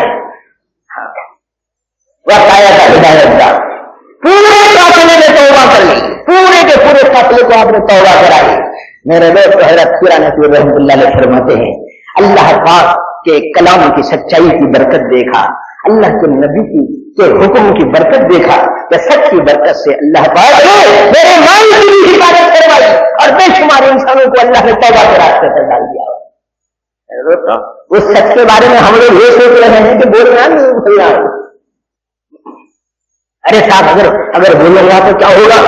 وہ آیا تھا ہدایت کا۔ پورے قافلے نے توبہ کر لی، پورے کے پورے قافلے کو آپ نے توبہ کرائی۔ میرے دوست حضرت قرآن حکیم رحمۃ اللہ علیہ فرماتے ہیں اللہ پاک کے کلام کی سچائی کی برکت دیکھا، اللہ کے نبی کے حکم کی برکت دیکھا کہ سچ کی برکت سے اللہ پاک نے میرے مال کی بھی حفاظت کروائی اور بے شمار انسانوں کو اللہ نے توبہ کے راستے پر ڈال دیا۔ اس سچ کے بارے میں ہم لوگ یہ سوچ رہے ہیں کہ بولنا نہیں بھولنا، ارے صاحب اگر بولوں گا تو کیا ہوگا،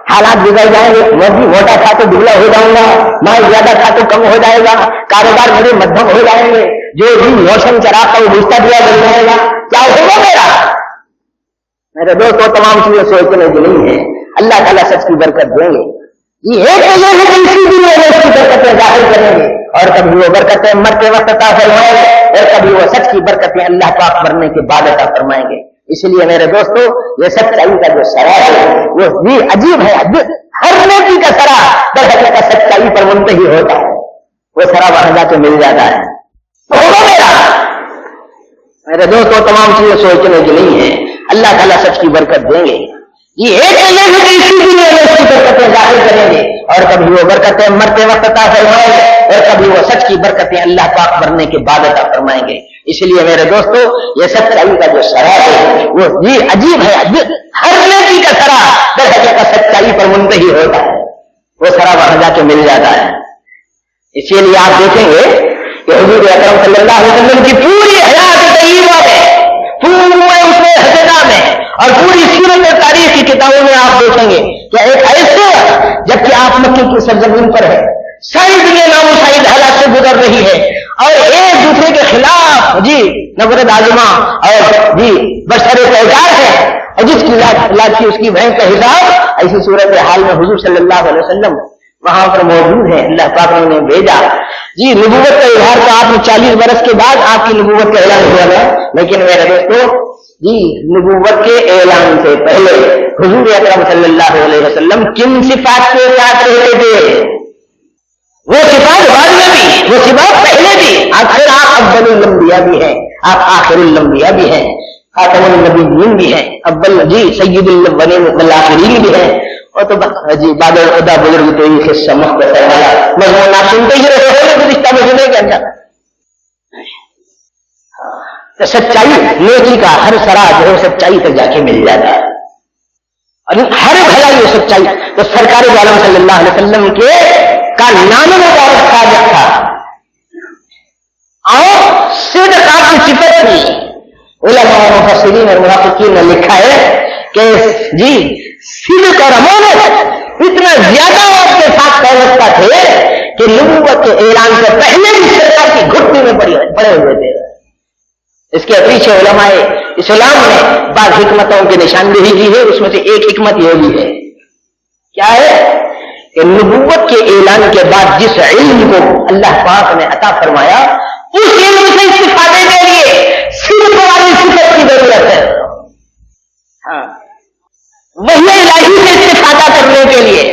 حالات بگڑ جائیں گے، میں بھی موٹا تھا تو دبلا ہو جاؤں گا، مال زیادہ تھا تو کم ہو جائے گا، کاروبار میرے مدھم ہو جائیں گے، جو بھی موسم چلا تھا وہ بجتا دیا بن جائے گا، کیا ہوگا میرا؟ میرے دوست وہ تمام چیزیں سوچنے کی نہیں ہے، اللہ تعالیٰ سچ کی برکت دیں گے، یہ ہے کہ یہ ہے اسی دن میں اس کی برکتیں ظاہر کریں گے، اور کبھی وہ برکتیں مرتے وقت عطا فرمائیں گے اور کبھی وہ سچ کی برکتیں اللہ پاک مرنے کے بعد عطا فرمائیں گے۔ اس لیے میرے دوستو یہ سچائی کا جو سرا ہے وہ بھی عجیب ہے، ہر نیکی کا سرا در حقیقت سچائی پر منتہی ہوتا ہے، وہ سرا وہاں جا کے مل جاتا ہے۔ میرے دوستو تمام چیزیں سوچنے کی نہیں ہے، اللہ تعالیٰ سچ کی برکت دیں گے، یہ ایک اسی دنیا میں اس کی برکتیں ظاہر کریں گے اور کبھی وہ برکتیں مرتے وقت عطا فرمائیں گے اور کبھی وہ سچ کی برکتیں اللہ پاک مرنے کے بعد عطا فرمائیں گے۔ اس لیے میرے دوستو یہ سچائی کا جو سرا ہے وہ بھی عجیب ہے، ہر نیکی کا سرا در حقیقت سچائی پر منتہی ہوتا ہے، وہ سرا وہاں جا کے مل جاتا ہے۔ اسی لیے آپ دیکھیں گے کہ حضور اکرم صلی اللہ علیہ وسلم کی پوری حیات طیبہ میں، پورے اس حجرہ میں اور پوری سیرت اور تاریخ کی کتابوں میں آپ دیکھیں گے کہ ایک ایسے جبکہ آپ مکے کی سرزمین پر ہے، ساری دنیا نامساعد حالات سے گزر رہی ہے اور ایک دوسرے کے خلاف نفرت آزما اور بشر پیدار ہے اور جس کی لاٹھی اس کی بہن کا حساب، ایسی صورت حال میں حضور صلی اللہ علیہ وسلم وہاں پر موجود ہیں، اللہ پاک نے انہیں بھیجا۔ نبوت کا اظہار تو آپ نے 40 برس کے بعد آپ کی نبوت کا اعلان ہوا ہے، لیکن میرے دوستو نبوت کے اعلان سے پہلے حضور اکرم صلی اللہ علیہ وسلم کن صفات کے ساتھ رہتے تھے؟ وہ صفات بعد میں بھی، وہ صفات پہلے بھی، آخر آپ افضل الانبیاء بھی ہیں، آپ آخر الانبیاء بھی ہیں، خاتم النبیین بھی ہیں، سید الاولین والآخرین بھی ہیں، اور تو بادل خدا بزرگ تو یہ حصہ مختصر والا مضمون آپ سنتے ہی رہے ہو گزشتہ مہینے کے اندر۔ تو سچائی نیکی کا ہر سرا جو ہے سچائی تک جا کے مل جاتا ہے اور ہر بھلائی سچائی تو سرکار عالم صلی اللہ علیہ وسلم کے کا نام مبارک صادق تھا اور صدق آپ کی صفت تھی۔ علماء مفسرین اور محققین نے لکھا ہے کہ صدق اور امانت اتنا زیادہ آپ کے ساتھ وابستہ تھے کہ نبوت کے اعلان سے پہلے بھی سرکار کی گھٹنی میں پڑے ہوئے تھے. اس کے پیچھے علماء اسلام نے بعض حکمتوں کی نشاندہی کی ہے. اس میں سے ایک حکمت یہ بھی ہے، کیا ہے کہ نبوت کے اعلان کے بعد جس علم کو اللہ پاک نے عطا فرمایا اس علم سے استفادے کے لیے صرف والی صفت کی ضرورت ہے. ہاں، وحی الہی سے استفادہ کرنے کے لیے،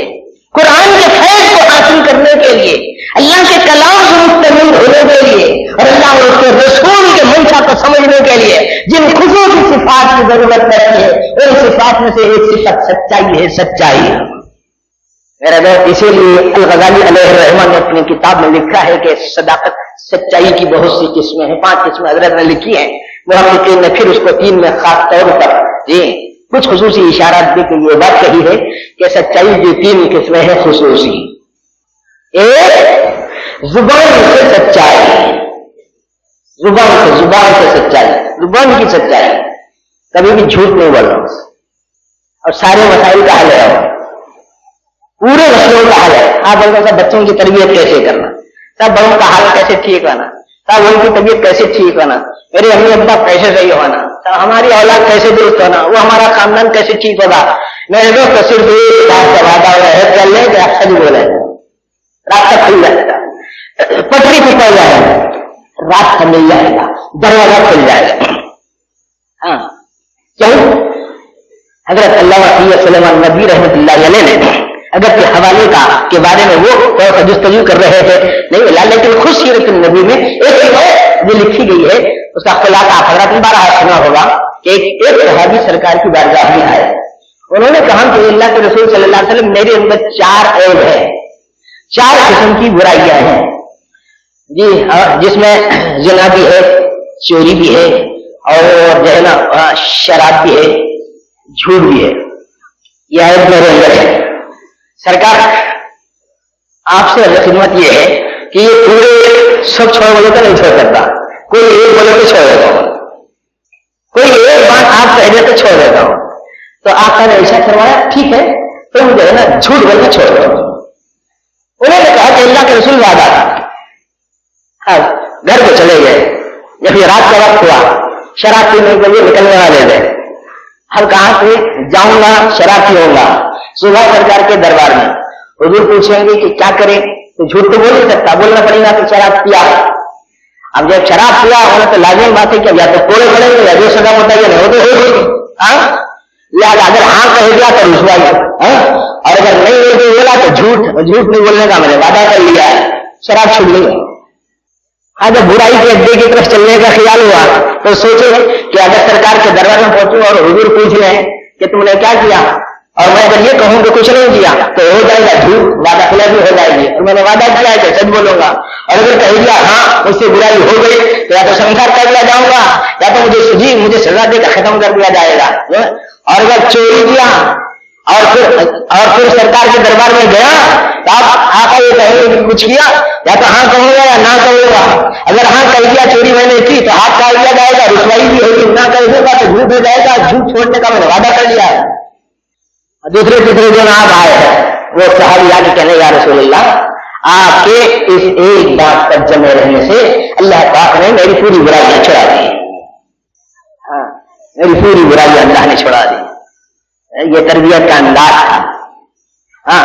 قرآن کے فیض کو حاصل کرنے کے لیے، اللہ کے کلام سے مطمئن ہونے کے لیے اور اللہ اور اس کے رسول کے منشا کو سمجھنے کے لیے جن خصوصی صفات کی ضرورت پڑتی ہے ان صفات میں سے ایک صفت سچائی ہے. سچائی میرا دوست، اسی لیے الغزالی علیہ الرحمہ نے اپنی کتاب میں لکھا ہے کہ صداقت، سچائی کی بہت سی قسمیں ہیں. 5 قسمیں حضرت نے لکھی ہیں. محققین نے پھر اس کو 3 میں خاص طور پر کچھ خصوصی اشارات بھی کہ یہ بات کہی ہے کہ سچائی کی 3 قسمیں ہیں خصوصی. ایک، زبان سے سچائی، زبان سے سچائی، زبان کی سچائی، کبھی بھی جھوٹ نہیں بولنا اور سارے مسائل کا حل ہے، پورے مسئلوں کا حل ہے. آپ بولتے ہیں بچوں کی تربیت کیسے کرنا، سب بڑوں کا حال کیسے ٹھیک ہونا، سب ان کی طبیعت کیسے ٹھیک ہونا، میرے امی ابا کیسے صحیح ہونا، ہماری اولاد کیسے درست ہونا، وہ ہمارا خاندان کیسے ٹھیک ہوگا. میرے دوست صرف ایک بات کا وعدہ اور عہد کر لیں کہ آپ سچ بولیں، راستہ کھل جائے گا، پٹری پہ پڑ جائے گا، راستہ مل جائے گا، دروازہ کھل جائے گا. ہاں، کیوں؟ حضرت علامہ سلیمان ندوی رحمۃ اللہ علیہ نے اگر کے حوالے کے بارے میں وہ جستجو کر رہے تھے نہیں ملا، لیکن خود سیرت النبی میں ایک جو لکھی گئی ہے اس کا خلاصہ آپ حضرات نے 12 سنا ہوگا کہ ایک صحابی سرکار کی بارگاہ میں آئے. انہوں نے کہا کہ اللہ کے رسول صلی اللہ علیہ وسلم میرے اندر 4 عیب ہیں، 4 قسم کی برائیاں ہیں جی، جس میں زنا بھی ہے، چوری بھی ہے، اور جو ہے نا شراب بھی ہے، جھوٹ بھی ہے. یہ عیب میرے اندر ہے. سرکار آپ سے خدمت یہ ہے کہ یہ پورے سب چھوڑ بولے تو نہیں چھوڑ سکتا، کوئی ایک بولے تو چھوڑ دیتا ہوں، کوئی ایک بات آپ کہہ دے تو چھوڑ دیتا ہوں. تو آپ نے ایسا کروایا، ٹھیک ہے تو مجھے ہے نا جھوٹ بول کے چھوڑ دو. انہوں نے کہا کہ اللہ کے رسول وعدہ تھا. ہاں، گھر کو چلے گئے. جب یہ رات کا وقت ہوا، شراب پینے کے لیے نکلنے والے تھے. ہم کہاں سے جاؤں گا، شراب پیوں گا. صبح سرکار کے دربار میں حضور پوچھیں گے کہ کیا کریں، تو جھوٹ تو بول نہیں سکتا، بولنا پڑے گا کہ شراب پیا. اب جب شراب پیا ہونا تو لازمی بات ہے کہ یا تو کوڑے پڑیں گے یا جو سزا ہوتا ہے نہیں تو ہو گئی. لہٰذا اگر ہاں کہہ دیا تو رسوائی، اور اگر نہیں بولا تو جھوٹ نہیں بولنے کا میں نے وعدہ کر لیا ہے، شراب چھوڑ لی. ہاں، جب برائی کے اڈے کی طرف چلنے کا خیال ہوا تو سوچے کہ اگر سرکار کے دربار میں پہنچوں اور حضور پوچھ رہے ہیں کہ تم نے کیا کیا، اور میں اگر یہ کہوں کہ کچھ نہیں کیا تو ہو جائے گا جھوٹ، وعدہ خلافی ہو جائے گی. اور میں نے وعدہ کیا ہے کہ سچ بولوں گا، اور اگر کہہ دیا ہاں مجھ سے برائی ہو گئی تو یا تو سنسار کر لیا جاؤں گا یا تو مجھے سزا دے کر ختم کر دیا جائے گا. اور اگر چوری کیا اور پھر سرکار کے دربار میں گیا تو آپ یہ کہیں گے کہ کچھ کیا، یا تو ہاں کہوں گا یا نہ کہوں گا. اگر ہاں کہہ دیا چوری میں نے کی تو ہاتھ کاٹ دیا جائے گا، رسوائی بھی ہوگی. نہ کہہ دے گا تو جھوٹ ہو جائے گا، جھوٹ چھوڑنے کا میں نے وعدہ کر لیا ہے. دوسرے جو نام آئے ہیں وہ صحابی آ کے کہنے یا رسول اللہ، آپ کے اس ایک بات پر جمے رہنے سے اللہ پاک نے میری پوری برائیاں چھڑا دی. ہاں، میری پوری برائیاں اللہ نے چھڑا دی. یہ تربیت کا انداز تھا. ہاں،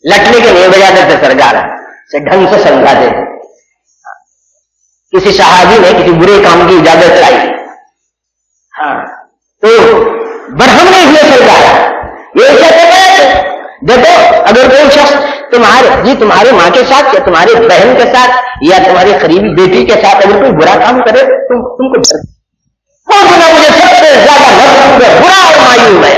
لٹنے کے لیے بجاتے تھے سرکار سے، ڈھنگ سے سمجھاتے تھے. کسی صحابی نے کسی برے کام کی اجازت لائی، ہاں تو برہم نے یہ سرکار یہ دیکھو، اگر کوئی شخص تمہارے ماں کے ساتھ یا تمہاری بہن کے ساتھ یا تمہاری قریبی بیٹی کے ساتھ اگر کوئی برا کام کرے تم کو مجھے سب سے زیادہ برا اور مایوس ہے.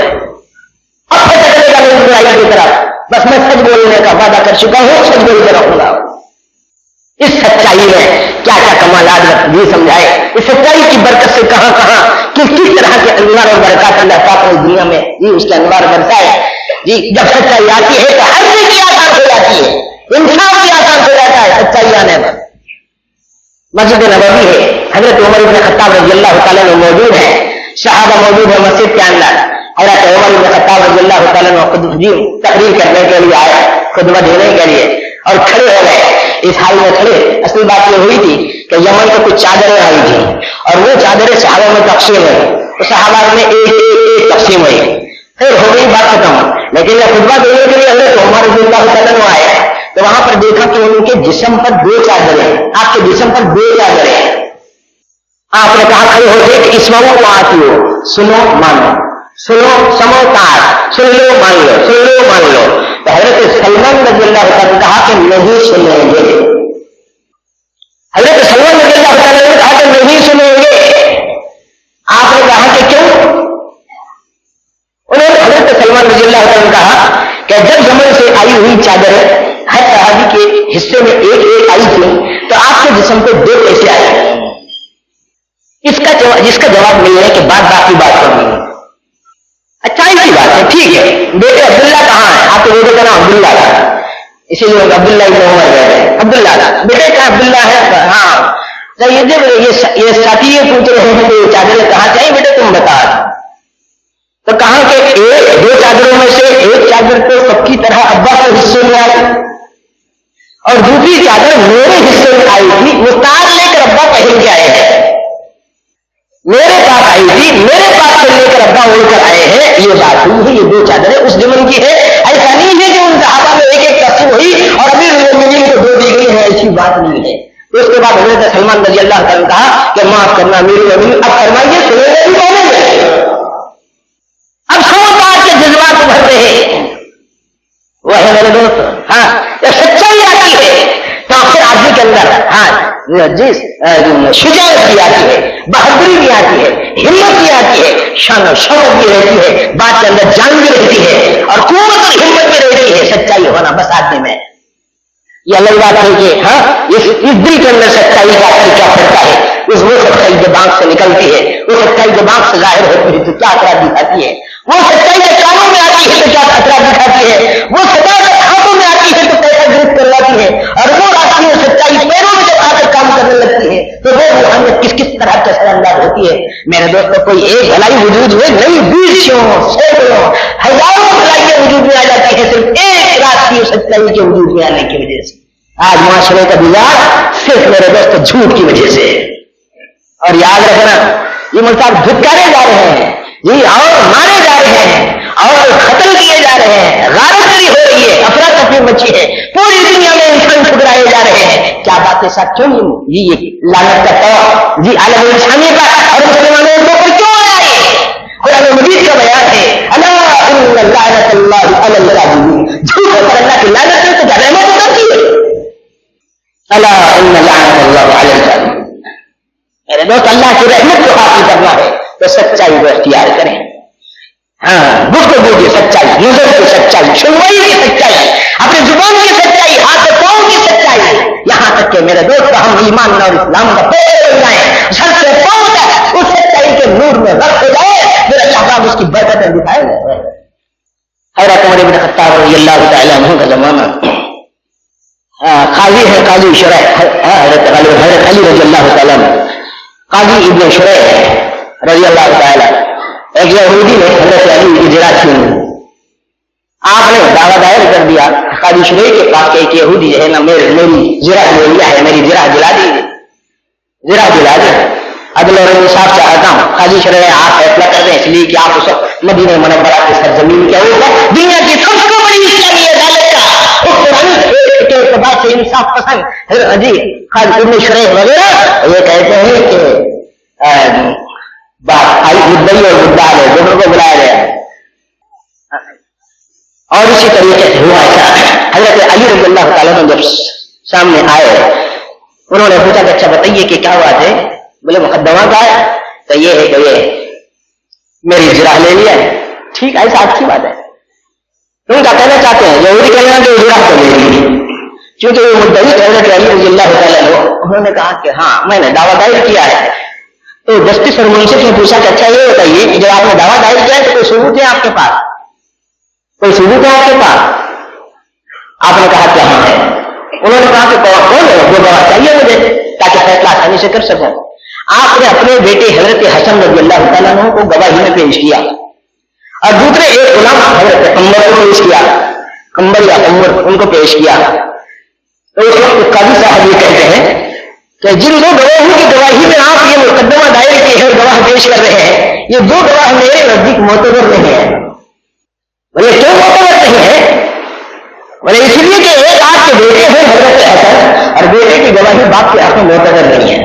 اب پتہ چلے گا میری برائی کی طرف. بس میں سچ بولنے کا وعدہ کر چکا ہوں، سچ بولتے رہوں گا. اس سچائی میں کیا کیا کمالات بھی سمجھائے، اس سچائی کی برکت سے کہاں کہاں کس طرح کے انوار اور برکات اللہ پاک نے دنیا میں اس کے انوار برسائے. جی، جب سچائی آتی ہے تو ہر چیز کی آسان ہو جاتی ہے، انسان بھی آسان ہو جاتا ہے سچائی آنے پر. مسجد نبوی ہے، حضرت عمر بن خطاب رضی اللہ تعالیٰ نے موجود ہے، صحابہ موجود ہے مسجد کے اندر. حضرت عمر بن خطاب رضی اللہ تعالیٰ عنہ تقریر کرنے کے لیے آئے، خطبہ دینے کے لیے، اور کھڑے ہو گئے، اس حال میں کھڑے۔ اصل بات یہ ہوئی تھی کہ یمن سے کچھ چادریں آئی تھی اور وہ چادریں صحابہ میں تقسیم ہوئی، تو صحابہ میں ایک تقسیم ہوئی، پھر ہو گئی بات ختم۔ لیکن جب خطبہ دینے کے لیے حضرت عمر رضی اللہ تعالیٰ عنہ آئے تو وہاں پر دیکھا کہ ان کے جسم پر 2 چادریں، آپ کے جسم پر 2 چادریں۔ آپ نے کہا کھڑے ہو کے اسماؤں کو آتی ہو، سنو مانو، سنو سمو تار، سن لو مان لو، سن لو مان لو۔ تو حضرت سلمان رضی اللہ تعالیٰ نے کہا کہ نہیں سنیں گے، حضرت سلمان رضی اللہ تعالیٰ نے کہا کہ نہیں سنیں گے۔ آپ نے کہا کہ کیوں؟ انہوں نے حضرت سلمان رضی اللہ تعالیٰ نے کہا کہ جب یمن سے آئی ہوئی چادر ہر صحابی کے حصے میں ایک آئی تھی تو آپ کے جسم پہ 2 کیسے آئے؟ جس کا جواب نہیں ہے کہ باقی بات کرنی ہے۔ اچھا کی بات ہے، ٹھیک ہے، بیٹے عبداللہ کہاں ہے؟ آپ کے بیٹے کا نام عبداللہ ہے، اسی لیے عبداللہ ابن عمر کہتے ہیں، عبداللہ بیٹے کا عبداللہ ہے۔ ہاں یہ ساتھی پوچھ رہے ہیں کہ چادریں کہاں سے آئی بیٹے تم بتا، تو کہا کہ 2 چادروں میں سے ایک چادر تو سب کی طرح ابا کے حصے میں آئی اور دوسری چادر میرے حصے میں آئی تھی، مستعار لے کر ابا پہن کے آئے ہیں، میرے پاس آئی تھی، میرے پاس سے لے کر ابا اڑ کر آئے ہیں، یہ بات ہوئی ہے، یہ 2 چادریں اس زمن کی ہے۔ ایسا نہیں ہے کہ ان صحابہ میں ایک تقسیم ہوئی اور امیر المومنین کو 2 دی گئی ہے، ایسی بات نہیں ہے۔ تو اس کے بعد حضرت سلمان رضی اللہ تعالیٰ نے کہا کہ معاف کرنا امیر المومنین، اب فرمائیے سنیں گے بھی مانیں گے؟ اب سمجھدار کے جذبات ابھر رہے ہیں، وہ ہے میرے دوست، ہاں یہ سچائی آتی ہے تو پھر آدمی کے اندر شجاعت بھی آتی ہے، بہادری بھی آتی ہے، ہمت بھی آتی ہے، شان و شوق بھی رہتی ہے، بات کے اندر جان بھی رہتی ہے اور قوت اور ہمت بھی رہتی ہے، سچائی ہونا بس آدمی میں۔ یہ الگ بات ہے کہ ہاں اس دل کے اندر سچائی کا کیا پڑتا ہے، اس وہ سچائی دماغ سے نکلتی ہے، وہ سچائی دماغ سے ظاہر ہوتی ہے تو کیا اثرات دکھاتی ہے، وہ سچائی کے کانوں میں آتی ہے تو کیا اثرات دکھاتی ہے، وہ سچائی کے ہاتھوں میں آتی ہے تو کیسا گرفت کرواتی ہے، اور وہ آتی ہے سچائی پیروں میں جب آ کر کام کرنے لگتی ہے تو وہ روحانیت کس طرح کے اثر انداز ہوتی ہے۔ میرے دوستوں کوئی ایک بھلائی وجود میں نہیں، 20 سینکڑوں ہزاروں بھلائیاں وجود میں آ جاتی ہے صرف ایک رات کی سچائی کے وجود میں آنے کی وجہ سے۔ آج معاشرے کا بگاڑ صرف میرے دوست جھوٹ کی وجہ سے، اور یاد رکھنا یہ ملتاب دھتکارے جا رہے ہیں جی، اور مارے جا رہے ہیں اور قتل کیے جا رہے ہیں، غارت ہو رہی ہے، افراتفری مچی ہے، پوری دنیا میں انسان ٹھکرائے جا رہے ہیں۔ کیا باتیں ساتھ کیوں جی یہ لعنت کا طور جی عالم انسانی پر اور مسلمانوں کے اوپر کیوں آئی؟ قرآن مجید کا بیان ہے، الا ان لعنت اللہ علی الکاذبین، جھوٹ پر اللہ کی لعنت ہے تو کیا رحمت ہوتی ہے؟ الا ان لعنت اللہ علی الکاذبین۔ میرے دوست اللہ کی رحمت کو حاصل کرنا ہے تو سچائی کو اختیار کریں، ہاں گفتگو کی سچائی، نظر کی سچائی، سنوائی کی سچائی، اپنی زبان کی سچائی، ہاتھ پاؤں کی سچائی، یہاں تک کہ میرے دوست ہم ایمان اور اسلام کا پیڑ بن جائیں، سر سے پاؤں تک اس سچائی کے نور میں رکھ ہو جائے، پھر اللہ تعالیٰ اس کی برکتیں دکھائے گا۔ حضرت عمر بن خطاب رضی اللہ تعالیٰ عنہ کا زمانہ، قاضی ہے قاضی شرح، حضرت علی رضی اللہ تعالیٰ قاضی ابن شریح رضی اللہ تعالیٰ، ایک یہودی نے حضرت علی کی زرا چھین لی، آپ نے دعویٰ دائر کر دیا قاضی شریح کے پاس کہ ایک یہودی جو ہے نا میری زرا لے لیا ہے، میری زرا دلا دیجیے، زرا دلا دیں، عدل اور انصاف چاہتا ہوں۔ قاضی شریح آپ فیصلہ کر دیں، اس لیے کہ آپ اس مدینہ منورہ کی سرزمین کے اوپر دنیا کی سب سے بڑی اسلامی عدالت کا کے اعتبار سے انصاف پسند جی قاضی ابن شریح وغیرہ یہ کہتے ہیں کہ مدعی اور مدعا ہے دونوں کو بلایا گیا، اور اسی طریقے سے ہوا ایسا۔ حضرت علی رضی اللہ تعالیٰ نے جب سامنے آئے انہوں نے پوچھا کہ اچھا بتائیے کہ کیا بات ہے؟ بولے مقدمہ کا ہے تو یہ ہے کہ یہ میری زرا لے لیا ہے۔ ٹھیک، ایسا اچھی بات ہے، تم کیا کہنا چاہتے ہیں؟ یہودی کہنا کہ زرا کو لے لی، کیونکہ وہ مدعی حضرت علی رضی اللہ تعالیٰ انہوں نے کہا کہ ہاں میں نے دعویٰ دائر کیا ہے۔ تو جسٹس اور منصف نے پوچھا کہ اچھا یہ بتائیے کہ جب آپ نے دعویٰ دائر کیا ہے تو کوئی ثبوت ہے آپ کے پاس؟ کوئی ثبوت ہے آپ کے پاس؟ آپ نے کہا کہ ہاں ہے۔ انہوں نے کہا کہ کون ہے وہ گواہ چاہیے مجھے تاکہ فیصلہ آسانی سے کر سکوں۔ آپ نے اپنے بیٹے حضرت حسن رضی اللہ تعالیٰ عنہ کو گواہی میں پیش کیا اور دوسرے ایک غلام حضرت عمر کو پیش کیا، عمر یا عمر ان کو پیش کیا. تو اس وقت قاضی صاحب یہ کہتے ہیں کہ جن دو گواہوں کی گواہی میں آپ یہ مقدمہ دائر کیے ہیں، گواہ پیش کر رہے ہیں، یہ دو گواہ میرے نزدیک معتبر نہیں ہیں. بولے کیوں معتبر نہیں ہے؟ بولے اس لیے کہ ایک آپ کے بیٹے ہیں حضرت حسن، اور بیٹے کی گواہی باپ کے حق میں معتبر نہیں ہے.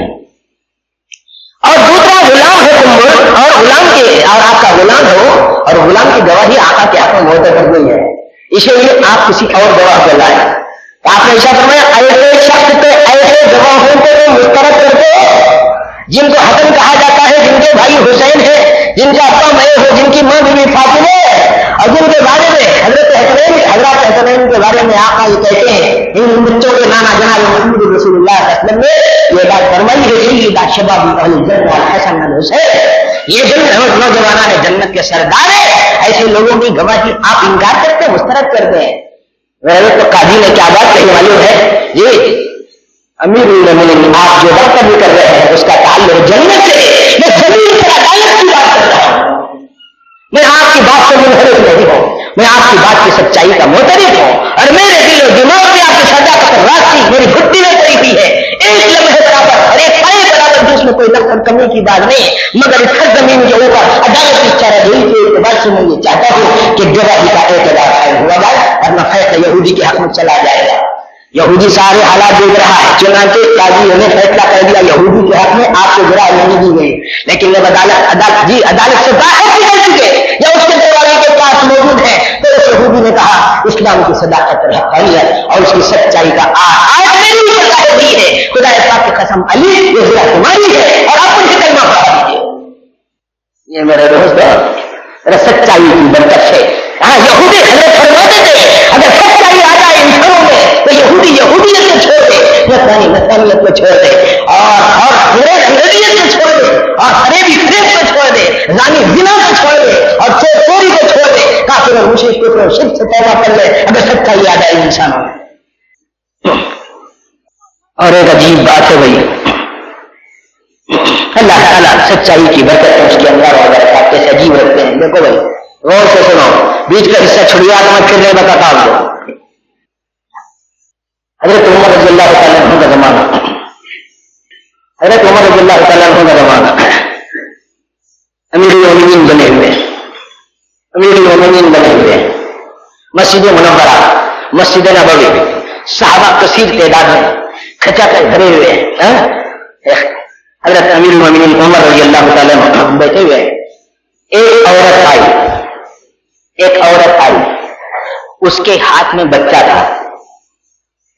اور دوسرا غلام ہے عمر، اور غلام کے اور آپ کا غلام ہو اور غلام کی گواہی آقا کے حق میں معتبر نہیں ہے. اسی لیے آپ کسی اور گواہ کو لائیں. آپ نے ایسا فرمایا ایسے شخص پہ ایسے گواہوں کو مسترد کرتے جن کو حسن کہا جاتا ہے، جن کے بھائی حسین ہے، جن کا ابا میں ہو، جن کی ماں بیوی فاطمہ ہے، اور جن کے بارے میں حضرت حسنین کے بارے میں آقا یہ کہتے ہیں ان بچوں کے نانا جناب محمد رسول اللہ صلی اللہ علیہ وسلم نے یہ بات فرمائی ہے سیدہ شباب اہل الجنہ الحسن الحسین، یہ جو نوجوان ہے جنت کے سردار ہے. ایسے لوگوں کی گواہی آپ انکار کرتے، مسترد کرتے ہیں. تو قاضی نے کیا بات کہی معلوم ہے؟ یہ امیر المومنین آپ جو بات بھی کر رہے ہیں اس کا تعلق جنت سے، میں زمین پر عدالت کی بات کر رہا ہوں. میں آپ کی بات سے منحرف نہیں ہوں، میں آپ کی بات کی سچائی کا معترف ہوں، اور میرے دل و دماغ میں آپ کی صداقت راستی میری گھٹی میں پڑی ہوئی ہے. ایک لمحے برابر اور ایک پائے برابر جس میں کوئی نقص کمی کی بات نہیں، مگر اس ہر زمین کے اوپر عدالت کی چارہ کے اعتبار سے میں یہ چاہتا ہوں کہ گواہی کا اعتبار قائم ہوا جائے، ورنہ فیصلہ یہودی کے حق میں چلا جائے گا. یہودی سارے حالات دیکھ رہا ہے، چنانچہ قاضی نے فیصلہ کر دیا یہودی کے حق میں آپ کو گواہ نہیں دی گئی. لیکن جب عدالت سے باہر نکل چکے یا اس کے دروازے کے پاس موجود ہے تو اس یہودی نے کہا اسلام کی صداقت اور حقانیت اور اس کی سچائی کا آج میری فتح ہوئی ہے. خدا پاک کی قسم علی یہ ذرا تمہاری ہے اور آپ ان سے کلمہ پڑھا دیجیے. یہ میرے دوست سچائی کی برکت ہے. ہاں یہودی حضرت فرماتے تھے اگر سچائی آ جائے انسانوں میں تو یہودی یہودیت کو چھوڑ دے، نصرانی نصرانیت کو چھوڑ دے، اور انگریزیت کو چھوڑ دے، اور فریبی فریب کو چھوڑ دے، زانی زنا کو چھوڑ دے، اور چور چوری کو چھوڑ دے، کافر اور مشرک کو شرک سے توبہ کر لے اگر سچائی آ جائے انسانوں میں. اور ایک عجیب بات ہے بھائی، اللہ تعالیٰ سچائی کی برکت اس کے اندر وغیرہ آپ کیسے عجیب رکھتے ہیں. دیکھو بھائی غور سے سنو، بیچ کا حصہ چھڑیے آپ مت پھر نہیں بتاتا آپ کو. حضرت عمر رضی اللہ تعالیٰ عنہ کا زمانہ، حضرت عمر رضی اللہ تعالیٰ عنہ کا زمانہ، امیر المومنین بنے ہوئے، امیر المومنین بنے ہوئے، مسجد منورہ، مسجد نبوی، صحابہ کثیر تعداد میں کھچا کر بھرے ہوئے ہیں. حضرت امیر المومنین عمر رضی اللہ تعالیٰ عنہ بیٹھے ہوئے. ایک عورت آئی، اس کے ہاتھ میں بچہ تھا.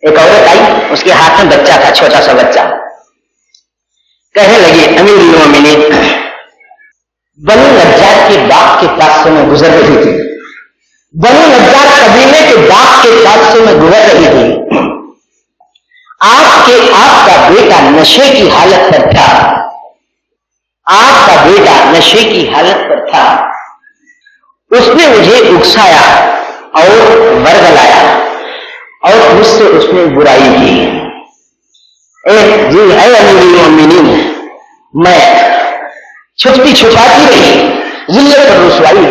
ایک عورت آئی، اس کے ہاتھ میں بچہ تھا، چھوٹا سا بچہ. کہنے لگی امیر المومنین بنو نجار کے باغ کے پاس سے میں گزر رہی تھی، بنو نجار قبیلے کے باغ کے پاس سے میں گزر رہی تھی. آپ کا بیٹا نشے کی حالت پر تھا، آپ کا بیٹا نشے کی حالت پر تھا. اس نے مجھے اکسایا اور ورگلایا اور مجھ سے اس نے برائی کی. جی اے امیر المومنین، میں چھپتی چھپاتی رہی، ذلت اور رسوائی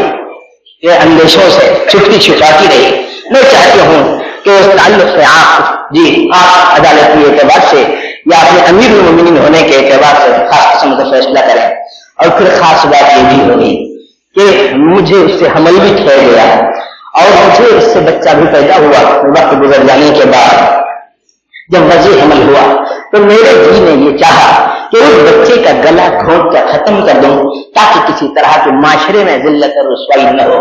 کے اندیشوں سے چھپتی چھپاتی رہی. میں چاہتی ہوں کہ اس تعلق سے آپ عدالت کے اعتبار سے یا اپنے امیر المومنین ہونے کے اعتبار سے خاص قسم کا فیصلہ کریں. اور پھر خاص بات یہ بھی ہوگی کہ مجھے اس سے حمل بھی ٹھہر گیا اور مجھے اس سے بچہ بھی پیدا ہوا. وقت گزر جانے کے بعد جب وضع حمل ہوا تو میرے جی نے یہ چاہا کہ اس بچے کا گلا گھونٹ کر ختم کر دوں تاکہ کسی طرح کے معاشرے میں ذلت اور رسوائی نہ ہو.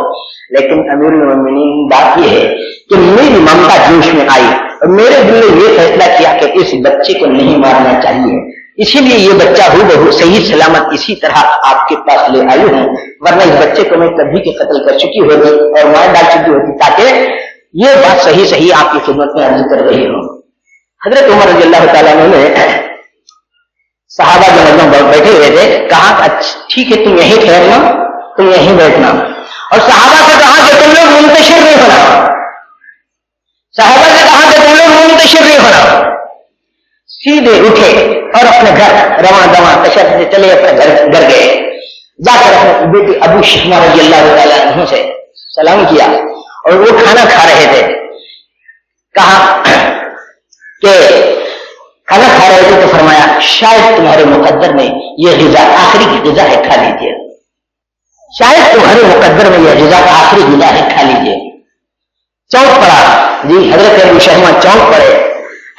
لیکن امیر المومنین بات یہ ہے کہ میری ممتا جوش میں آئی اور میرے دل نے یہ فیصلہ کیا کہ اس بچے کو نہیں مارنا چاہیے. اسی لیے یہ بچہ ہو صحیح سلامت اسی طرح آپ کے پاس لے آئی ہوں، ورنہ اس بچے کو میں کبھی کے قتل کر چکی ہوتی اور مار ڈال چکی ہوتی تاکہ یہ بات صحیح آپ کی خدمت میں عرض کر رہی ہوں. حضرت عمر رضی اللہ تعالیٰ عنہ نے صحابہ جو نظم بیٹھے ہوئے تھے کہا ٹھیک ہے تم یہیں ٹھہرنا، تم یہیں بیٹھنا، اور صحابہ سے کہا کہ تم لوگ منتشر نہیں ہونا، صحابہ سے کہا کہ تم لوگ منتشر نہیں ہونا. سیدھے اٹھے اور اپنے گھر رواں دواں تشدد سے چلے اپنے گھر گئے. جا کر اپنے بیٹے ابو شہمہ رضی اللہ تعالیٰ عنہ سے سلام کیا اور وہ کھانا کھا رہے تھے. کہا کہ کھانا کھا رہے تھے تو فرمایا شاید تمہارے مقدر میں یہ غذا آخری کی غذا ہے, کھا لیجیے. شاید تمہارے مقدر میں یہ غذا آخری غذا ہے, کھا لیجیے. چونک پڑا جی حضرت ابو شہمہ چونک پڑے,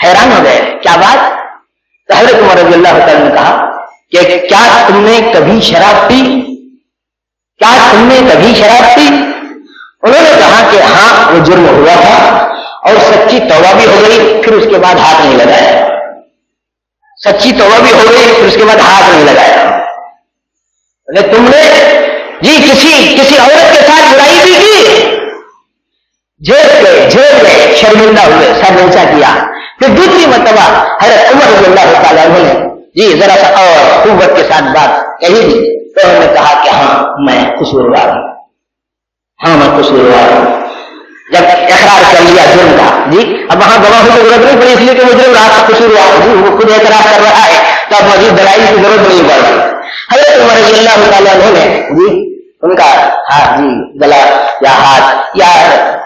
حیران ہو گئے, کیا بات؟ تو حضرت عمر رضی اللہ تعالیٰ نے کہا کہ کیا تم نے کبھی شراب پی؟ کیا تم نے کبھی شراب پی؟ انہوں نے کہا کہ ہاں وہ جرم ہوا تھا اور سچی توبہ بھی ہو گئی, پھر اس کے بعد ہاتھ نہیں لگایا. سچی توبہ بھی ہو گئی, پھر اس کے بعد ہاتھ نہیں لگایا. تم نے جی کسی عورت کے ساتھ برائی بھی کی, جیل میں شرمندہ ہوئے, سر نیچا کیا. پھر دوسری مرتبہ حضرت عمر رضی اللہ تعالیٰ عنہ نے جی ذرا سا اور قوت کے ساتھ بات کہی دی تو انہوں نے کہا کہ ہاں میں قصوروار ہوں, ہاں میں قصوروار ہوں. جب اقرار کر لیا جرم کا جی اب وہاں گواہوں کی ضرورت نہیں پڑی, اس لیے کہ مجرم رہا قصوروار جی وہ خود اعتراف کر رہا ہے تو اب مزید دلائل کی ضرورت نہیں پڑتی. حضرت عمر رضی اللہ تعالیٰ عنہ نے جی ان کا ہاتھ جی گلا یا ہاتھ یا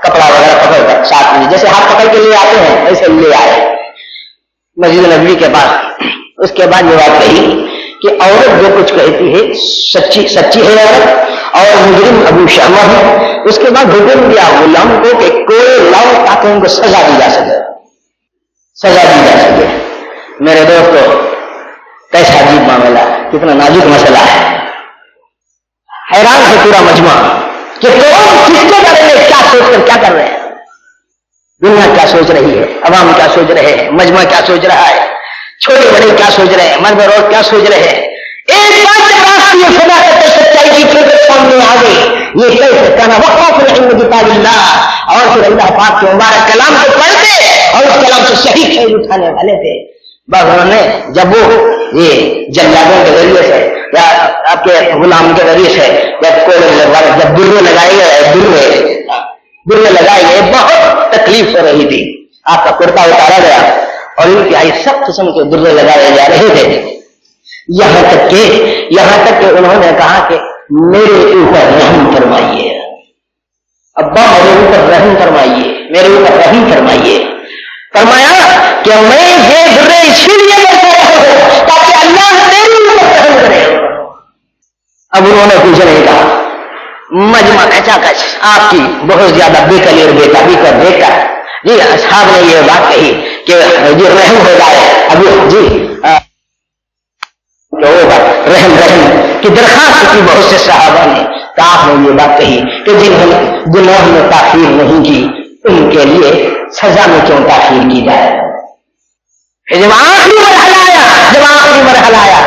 کپڑا وغیرہ پکڑ کر ساتھ میں جیسے ہاتھ پکڑ کے لے آتے ہیں ویسے لے آئے مسجد نبوی کے پاس. اس کے بعد یہ بات کہی کہ عورت جو کچھ کہتی ہے سچی ہے عورت, اور مجرم ابو شہمہ ہے. اس کے بعد حکم دیا غلام کو کہ کوئی لاؤ تاکہ ان کو سزا دی جا سکے, سزا دی جا سکے. میرے دوستو کیسا عجیب معاملہ, کتنا نازک مسئلہ ہے. حیران ہے پورا مجمع کہ کون کس کے بارے میں کیا سوچ کر کیا کر رہے ہیں. دنیا کیا سوچ رہی ہے, عوام کیا سوچ رہے ہیں, مجمع کیا سوچ رہا ہے, چھوٹے بڑے کیا سوچ رہے ہیں, مرد اور کیا سوچ رہے ہیں. ایک بات یہ خدا کے سچائی کی فکر سامنے آ گئی. یہ کیسے کہنا وقف کتاب اللہ, اور پھر اللہ پاک کے مبارک کلام کو پڑھتے اور اس کلام سے صحیح خیر اٹھانے والے تھے. بس انہوں نے جب وہ یہ جلادوں کے ذریعے سے یا آپ کے غلام کے ذریعے سے جب درے لگائے گئے درے لگائے گئے, بہت تکلیف ہو رہی تھی. آپ کا کرتا اتارا گیا اور انتہائی سخت قسم کے درے لگائے جا رہے تھے. یہاں تک کہ انہوں نے کہا کہ میرے اوپر رحم فرمائیے, ابا میرے اوپر رحم فرمائیے, میرے اوپر رحم فرمائیے. فرمایا کہ میں یہ درے اسی لیے لگا رہا ہوں تاکہ اللہ میرے اوپر رحم کرے. اب انہوں نے کچھ نہیں کہا. مجمع کچا کچ آپ کی بہت زیادہ بے کلیر بیٹا بھی کر دیکھا جی. اصحاب نے یہ بات کہی کہ جی رحم ہو جائے, ابھی جی رحم کی درخواست کی بہت سے صحابہ نے. تو آپ نے یہ بات کہی کہ جنہوں نے گناہ میں تاخیر نہیں کی ان کے لیے سزا میں کیوں تاخیر کی جائے. جب آخری مرحلہ آیا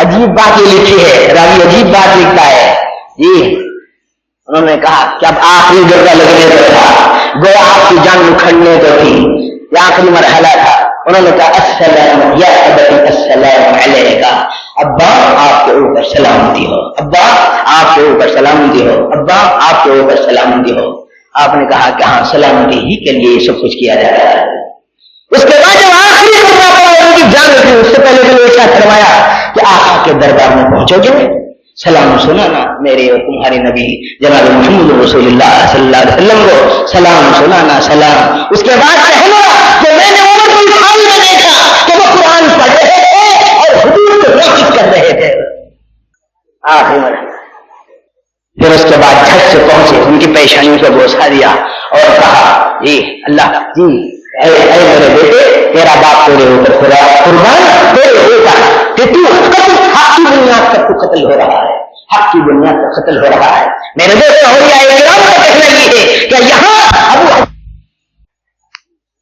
عجیب بات یہ لکھی ہے, راوی عجیب بات لکھتا ہے جی. انہوں نے کہا کہ اب آخری درجہ لگنے پر تھا, گویا آپ کی جان اکھڑنے کو تھی, یہ آخری مرحلہ تھا. انہوں نے کہا السلام یا ابی السلام علیکہ, ابا آپ کے اوپر سلامتی ہو, ابا آپ کے اوپر سلامتی ہو, ابا آپ کے اوپر سلامتی ہو. آپ نے کہا کہ ہاں سلامتی ہی کے لیے یہ سب کچھ کیا جا رہا ہے. اس کے بعد جب آخری ان کی جان اٹھی, اس سے پہلے بھی ایسا فرمایا کہ آقا کے دربار میں پہنچو گے, سلام سنانا میرے اور تمہارے نبی جناب محمد رسول اللہ صلی اللہ علیہ وسلم کو سلام سنانا سلام. اس کے بعد کہنا کہ میں نے عمر بن خالد میں دیکھا کہ وہ قرآن پڑھ رہے تھے اور حدود کو نافذ کر رہے تھے. آخری مرحلہ. پھر اس کے بعد جھٹ سے پہنچے, ان کی پیشانیوں کو بوسا دیا اور کہا جی اللہ جی اے میرے بیٹے تیرا باپ تیرے اوپر قربان تیرے اوپر کہ تو حق کی بنیاد پر تو قتل ہو رہا ہے, حق کی بنیاد پر قتل ہو رہا ہے. میرے دوست اولیاء کرام کا کہنا یہ ہے کہ یہاں ابو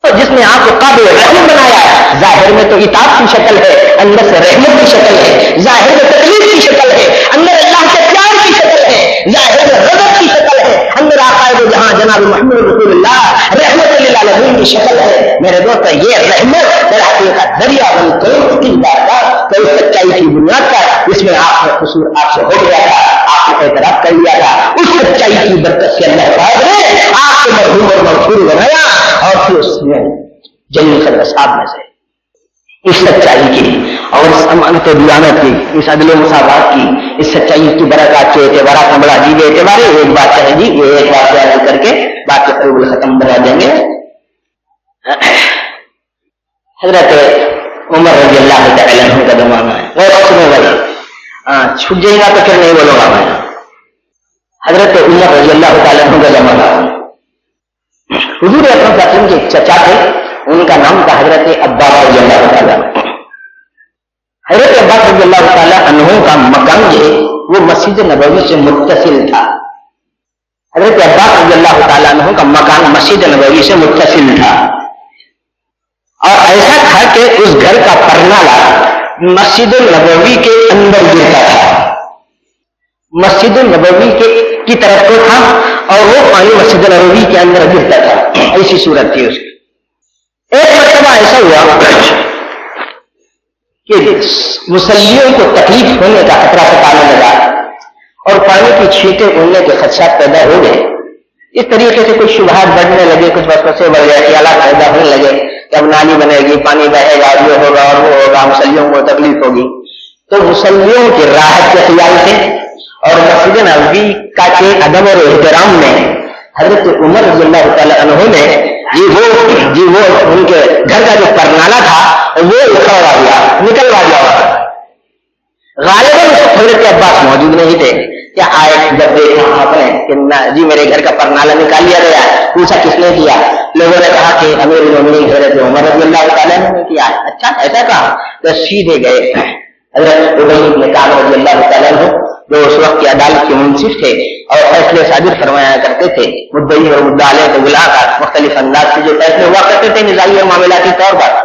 جس نے آپ کو قابل رحم بنایا, ظاہر میں تو اطاعت کی شکل ہے, اندر سے رحمت کی شکل ہے, ظاہر میں تکلیف کی شکل ہے, اندر اللہ کے پیار کی شکل ہے, ظاہر میں رضا کی شکل ہے, اندر آقائد جہاں جناب محمد رسول اللہ رحمت للعالمین کی شکل ہے. میرے دوست یہ رحمت در حقیقت دریا بن کر کی بارگاہ کوئی سچائی کی بنیاد پر اس میں آپ کا قصور آپ سے ہو گیا تھا, آپ نے اعتراف کر لیا تھا, اس سچائی کی برکت سے اللہ تعالی نے آپ کو مرحوم اور مغفور بنایا اور پھر اس نے جلیل قدر صاحب میں سے اس سچائی کی اور اس امانت و دیانت کی، اس عدل و مساوات کی، اس سچائی کی برکات کے اعتبارات میں بڑا عجیب اعتبار ہے. ایک بات ہے جی، یہ ایک بات بیان کر کے بات کے قریب ختم کرا دیں گے. حضرت عمر رضی اللہ تعالیٰ عنہ کا زمانہ ہے، وہ سنو بھائی، چھٹ جائے گا تو پھر نہیں بولوں گا میں. حضرت عمر رضی اللہ تعالیٰ عنہ کا زمانہ ہے. حضور اکرم صلی اللہ علیہ وسلم کے چچا تھے، ان کا نام تھا حضرت عباس رضی اللہ تعالیٰ عنہ. حضرت عباس رضی اللہ تعالیٰ عنہ کا مکان جو ہے وہ مسجد نبوی سے متصل تھا. حضرت عباس رضی اللہ تعالیٰ عنہ کا مکان مسجد نبوی سے متصل تھا، اور ایسا تھا کہ اس گھر کا پرنالا مسجد نبوی کے اندر گرتا تھا، مسجد نبوی کی طرف کو تھا اور وہ پانی مسجد نبوی کے اندر گرتا تھا. ایسی صورت تھی اس کی. ایک مرتبہ ایسا ہوا کہ مصلیوں کو تکلیف ہونے کا خطرہ ستانے لگا اور پانی کی چھینٹیں اڑنے کے خدشات پیدا ہو گئے. اس طریقے سے کچھ شبہات بڑھنے لگے، کچھ وسوسے بڑھ گئے، خیالات پیدا ہونے لگے کہ اب نالی بنے گی، پانی بہے گا، یہ ہوگا اور وہ ہوگا، مصلیوں کو تکلیف ہوگی. تو مصلیوں کی راحت کے خیال سے اور مسجد نبوی کا کے ادب اور احترام میں حضرت عمر رضی اللہ تعالیٰ عنہ نے وہ ان کے گھر کا جو پرنالا تھا وہ نکلوا دیا. غالباً حضرت عباس موجود نہیں تھے. کیا آئے جب دیکھا آپ نے کہ جی میرے گھر کا پرنالا نکال لیا گیا، پوچھا کس نے کیا؟ لوگوں نے کہا کہ امیر المومنین حضرت عمر رضی اللہ تعالیٰ عنہ نے کیا. اچھا ایسا کہا تو سیدھے گئے حضرت ابی بن کعب رضی اللہ تعالیٰ عنہ جو اس وقت کی عدالت کے منصف تھے اور فیصلے صادر فرمایا کرتے تھے، مدعی اور مدعا علیہ کو بلا کر مختلف انداز سے جو فیصلے ہوا کرتے تھے نظامی اور معاملاتی طور پر.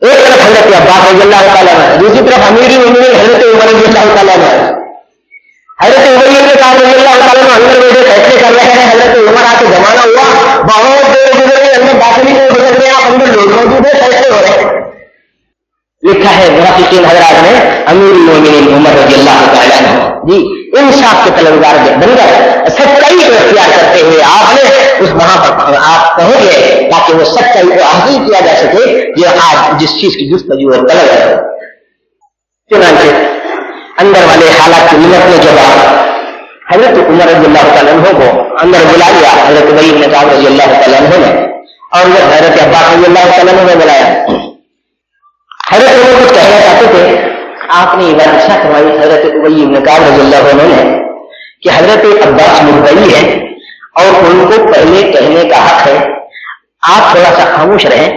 ایک طرف حضرت عباس رضی اللہ تعالیٰ عنہ، دوسری طرف امیر المومنین حضرت عمر رضی اللہ تعالیٰ عنہ. حضرت ابی بن کعب رضی اللہ تعالیٰ عنہ اندر بیٹھے فیصلے کر رہے ہیں. حضرت عمر آ کے زمانہ ہوا، بہت دیر گزر گئی، اندر داخلی میں گزر گئے، آپ اندر لوگ موجود ہیں، فیصلے ہو رہے ہیں. لکھا ہے محققین حضرات نے امیر المومنین عمر رضی اللہ تعالیٰ عنہ جی انصاف کے طلبگار بن کر سچائی کو اختیار کرتے ہوئے آپ نے اس وہاں پر آپ پہنچ گئے تاکہ وہ سچائی کو حاصل کیا جا سکے جو آج جس چیز کی جستجو اور طلب ہے. چنانچہ اندر والے حالات کی نمٹنے کے بعد حضرت عمر رضی اللہ تعالیٰ عنہ کو اندر بلا لیا حضرت ابی بن کعب رضی اللہ تعالیٰ عنہ نے، اور حضرت عباس رضی اللہ تعالیٰ عنہ نے بلایا. حضرت عمر کچھ کہنا چاہتے تھے، آپ نے یہ بات اچھا فرمائی حضرت ابی بن کعب رضی اللہ عنہ نے کہ حضرت عباس مدعی ہے اور ان کو پہلے کہنے کا حق ہے، آپ تھوڑا سا خاموش رہیں،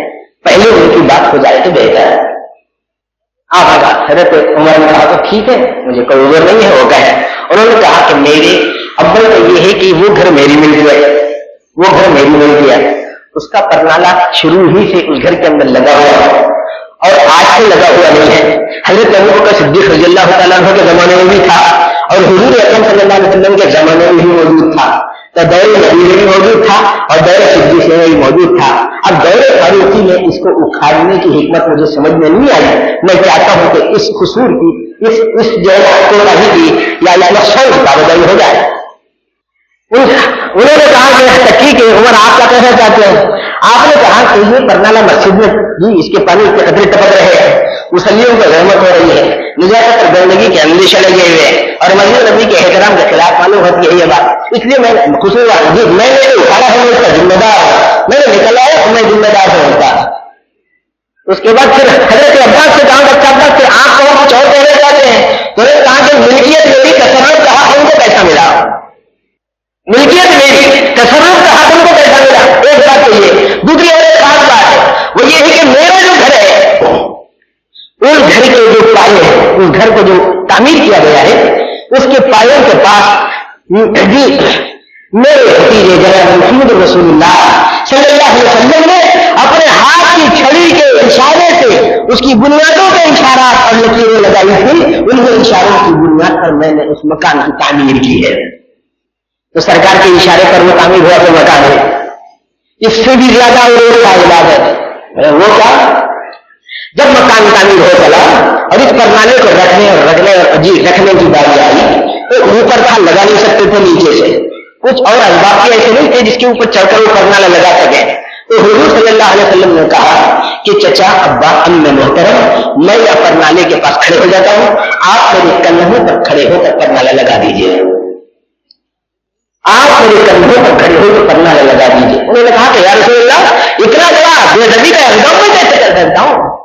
پہلے ان کی بات ہو جائے تو بہتر ہے. آپ نے کہا، حضرت عمر نے کہا تو ٹھیک ہے، مجھے کوئی عذر نہیں ہے وہ کہے. انہوں نے کہا کہ میرے اول تو یہ ہے کہ وہ گھر میری ملکی ہے، اس کا پرنالا شروع ہی سے اس گھر کے اندر لگا ہوا ہے اور آج سے لگا ہوا نہیں ہے. حضرت ابو بکر صدیق رضی اللہ تعالیٰ عنہ کے زمانے میں بھی تھا اور حضور اکرم صلی اللہ علیہ وسلم کے زمانے میں بھی موجود تھا، تو دور نبی میں بھی موجود تھا اور دور صدیق میں بھی موجود تھا. اب دور فاروقی میں اس کو اکھاڑنے کی حکمت مجھے سمجھ میں نہیں آئی. میں چاہتا ہوں کہ اس قصور کی اس جو کوتاہی کی یا نقصان کا بدل ہو جائے. انہوں نے کہا کہ تحقیق عمر آپ کیا کہنا چاہتے ہیں؟ آپ نے کہا کہ یہ پرنالا مسجد میں جی اس کے پانی کے قطرے ٹپک رہے ہیں، مصلیوں کو رحمت ہو رہی ہے، نجاست اور گندگی کے اندیشہ لگے ہوئے اور مسجد نبی کے احترام کے خلاف معلوم ہوتی ہے یہ بات، اس لیے میں خصوصا جی میں نے اٹھایا ہے، میں اس کا ذمہ دار ہوں، میں نے نکلا ہے اور میں ذمہ دار ہوں اس کا. اس کے بعد پھر حضرت عباس سے کہا بچہ عباس کہ آپ کو کچھ اور کہنا چاہتے ہیں؟ تو انہوں نے کہا کہ ملکیت میری تصرف کا حق ان کو کیسا ملا؟ ملکیت میری تصرف کا حق ان کو کیسا ملا؟ ایک بات تو یہ. دوسری اور ایک خاص بات ہے وہ یہ ہے کہ میرا جو گھر ہے اس گھر کے جو پائے ہیں، اس گھر کو جو تعمیر کیا گیا ہے اس کے پایوں کے پاس جی میرے بھتیجے جناب محمد رسول اللہ صلی اللہ علیہ وسلم نے اپنے ہاتھ کی چھڑی کے اشارے سے اس کی بنیادوں کے اشارات اور لکیریں لگائی تھی، ان اشاروں کی بنیاد پر میں نے اس مکان کی تعمیر کی ہے. تو سرکار کے اشارے پر وہ تعمیر ہوا تو مکان ہے. اس سے بھی زیادہ اور کا علاج ہے وہ کیا؟ جب مکان تعمیر ہو چلا اور اس پرنالے کو رکھنے کی باری آئی تو اوپر تھا لگا نہیں سکتے تھے نیچے سے، کچھ اور اسباب ایسے نہیں تھے جس کے اوپر چڑھ کر وہ پرنالہ لگا سکے. تو حضور صلی اللہ علیہ وسلم نے کہا کہ چچا ابا امی محترم میں یا پرنالے کے پاس کھڑے ہو جاتا ہوں, آپ میرے کندھوں پر کھڑے ہو کر پرنالہ لگا دیجیے, آپ میرے کندھوں پر کھڑے ہو کر پرنالہ لگا دیجیے. انہوں نے کہا کہ یا رسول اللہ اتنا بڑا بے ادبی کا الزام میں کیسے کر سکتا ہوں؟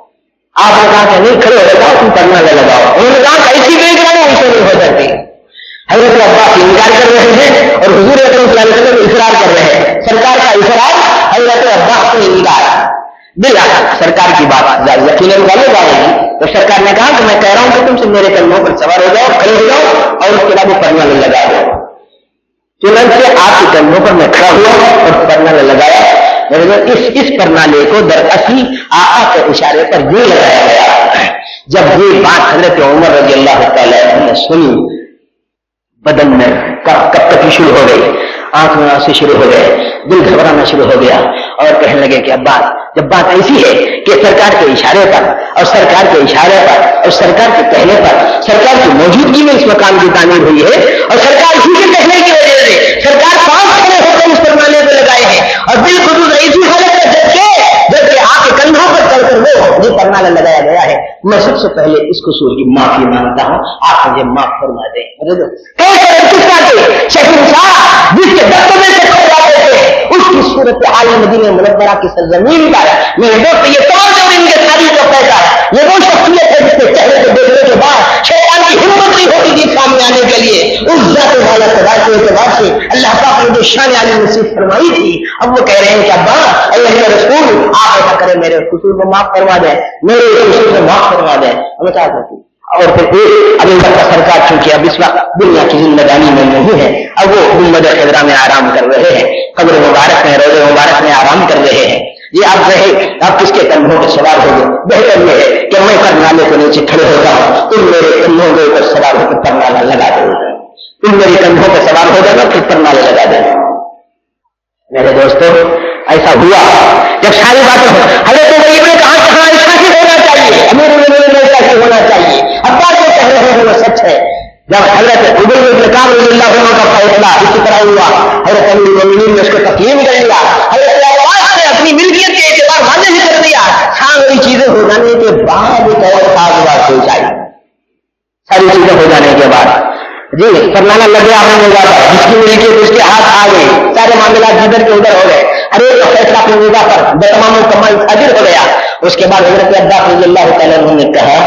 آپ نے کہا کہ نہیں کھڑے ہو جاؤ, تم پرنالہ لگاؤ. انہوں نے کہا ایسی بے گرامی ایسے نہیں ہو سکتی. حضرت عباس انکار کر رہے ہیں اور حضور اکرم صلی اللہ علیہ وسلم اصرار کر رہے ہیں. سرکار کا اصرار, حضرت عباس کو انکار. بلا سرکار کی بات یقیناً غالب آئے گی. تو سرکار نے کہا کہ میں کہہ رہا ہوں کہ تم سے میرے کندھوں پر سوار ہو جاؤ, کھڑے ہو جاؤ اور اس کے بعد وہ پرنالہ لگا دو. چنانچہ آپ کے کندھوں پر میں کھڑا ہوا اور پرنالہ لگایا. اس پرنالے کو دراصل آقا کے اشارے پر یہ لگایا گیا. جب یہ بات حضرت عمر رضی اللہ تعالیٰ نے سنی, بدن میں کپ کپی شروع ہو گئی, آنکھ میں آنسو شروع ہو گئے, دل گھبرانا شروع ہو گیا اور کہنے لگے کہ عباس جب بات ایسی ہے کہ سرکار کے اشارے پر اور سرکار کے اشارے پر اور سرکار کے کہنے پر سرکار کی موجودگی میں اس مقام کی تعمیر ہوئی ہے اور سرکار اسی کے کہنے کی وجہ سے سرکار پاس کھڑے ہو کر اس پرنالے کو لگائے ہیں اور بالخصوص ایسی حالت میں جبکہ آپ کے کندھوں پر چڑھ کر وہ یہ پرنالہ لگایا گیا ہے. میں سب سے پہلے اس قصور کی معافی مانگتا ہوں, آپ مجھے معاف فرما دیں. شہنشاہ جس کے دفتر سے کھڑے جاتے تھے اس کی صورت حال مدینہ منورہ کی سرزمین پر میرے دوست یہ تمام جو ان کے تاریخ کا پیدا یہ وہ شخصیت ہے جس کے چہرے کو دیکھنے کے بعد شیطان کی ہمت نہیں ہوتی تھی سامنے آنے کے لیے. اس ذات والا خدا کے اعتبار سے اللہ پاک نے جو شان عالی نصیب فرمائی تھی, اب وہ کہہ رہے ہیں کہ ابا اے اللہ رسول آپ ایسا کریں, میرے قصور کو معاف فرما دیں, میرے قصور کو معاف فرما دیں. ہمیں کیا کرتی اور پھر ابھی تک کا سرکار چونکہ اب اس وقت دنیا کی زندگانی میں نہیں ہے, اب وہ گنبد خضرا میں آرام کر رہے ہیں, قبر مبارک میں روضہ مبارک میں آرام کر رہے ہیں. یہ آپ رہے آپ کس کے کندھوں پہ سوار ہو گئے. بہتر یہ ہے کہ میں پرنالے کے نیچے کھڑے ہو جاؤں, تم میرے کندھوں کے اوپر سوار ہو کر پرنالہ لگا دو. تم میرے کندھوں پہ سوار ہو جانا پھر پرنالہ لگا دینا. میرے دوستوں ایسا ہوا جب ساری باتیں حضرت ابی نے کہا کہ ہاں ایسا ہی ہونا چاہیے, امیر المومنین ایسا ہی ہونا چاہیے. ابا جو کہہ رہے ہیں وہ سچ ہے. جب حضرت ابی بن کعب رضی اللہ عنہ کا فیصلہ اسی طرح ہوا, حضرت امیر المومنین نے اس کو تسلیم کر لیا. حضرت عباس نے اپنی ملکیت کے اعتبار واضح کر دیا. ساری چیزیں ہو جانے کے بعد ایک اور خاص بات ہو جائے. ساری چیزیں ہو جانے کے بعد جی پرنالہ لگ گیا ہونے والا, جس کی ملکیت اس کے ہاتھ آ گئی, سارے معاملات جدھر کے ادھر ہو گئے, ہر ایک فیصلہ اپنی نگاہ پر بتمام کمال حاضر ہو گیا. اس کے بعد حضرت عباس رضی اللہ تعالیٰ عنہ نے کہا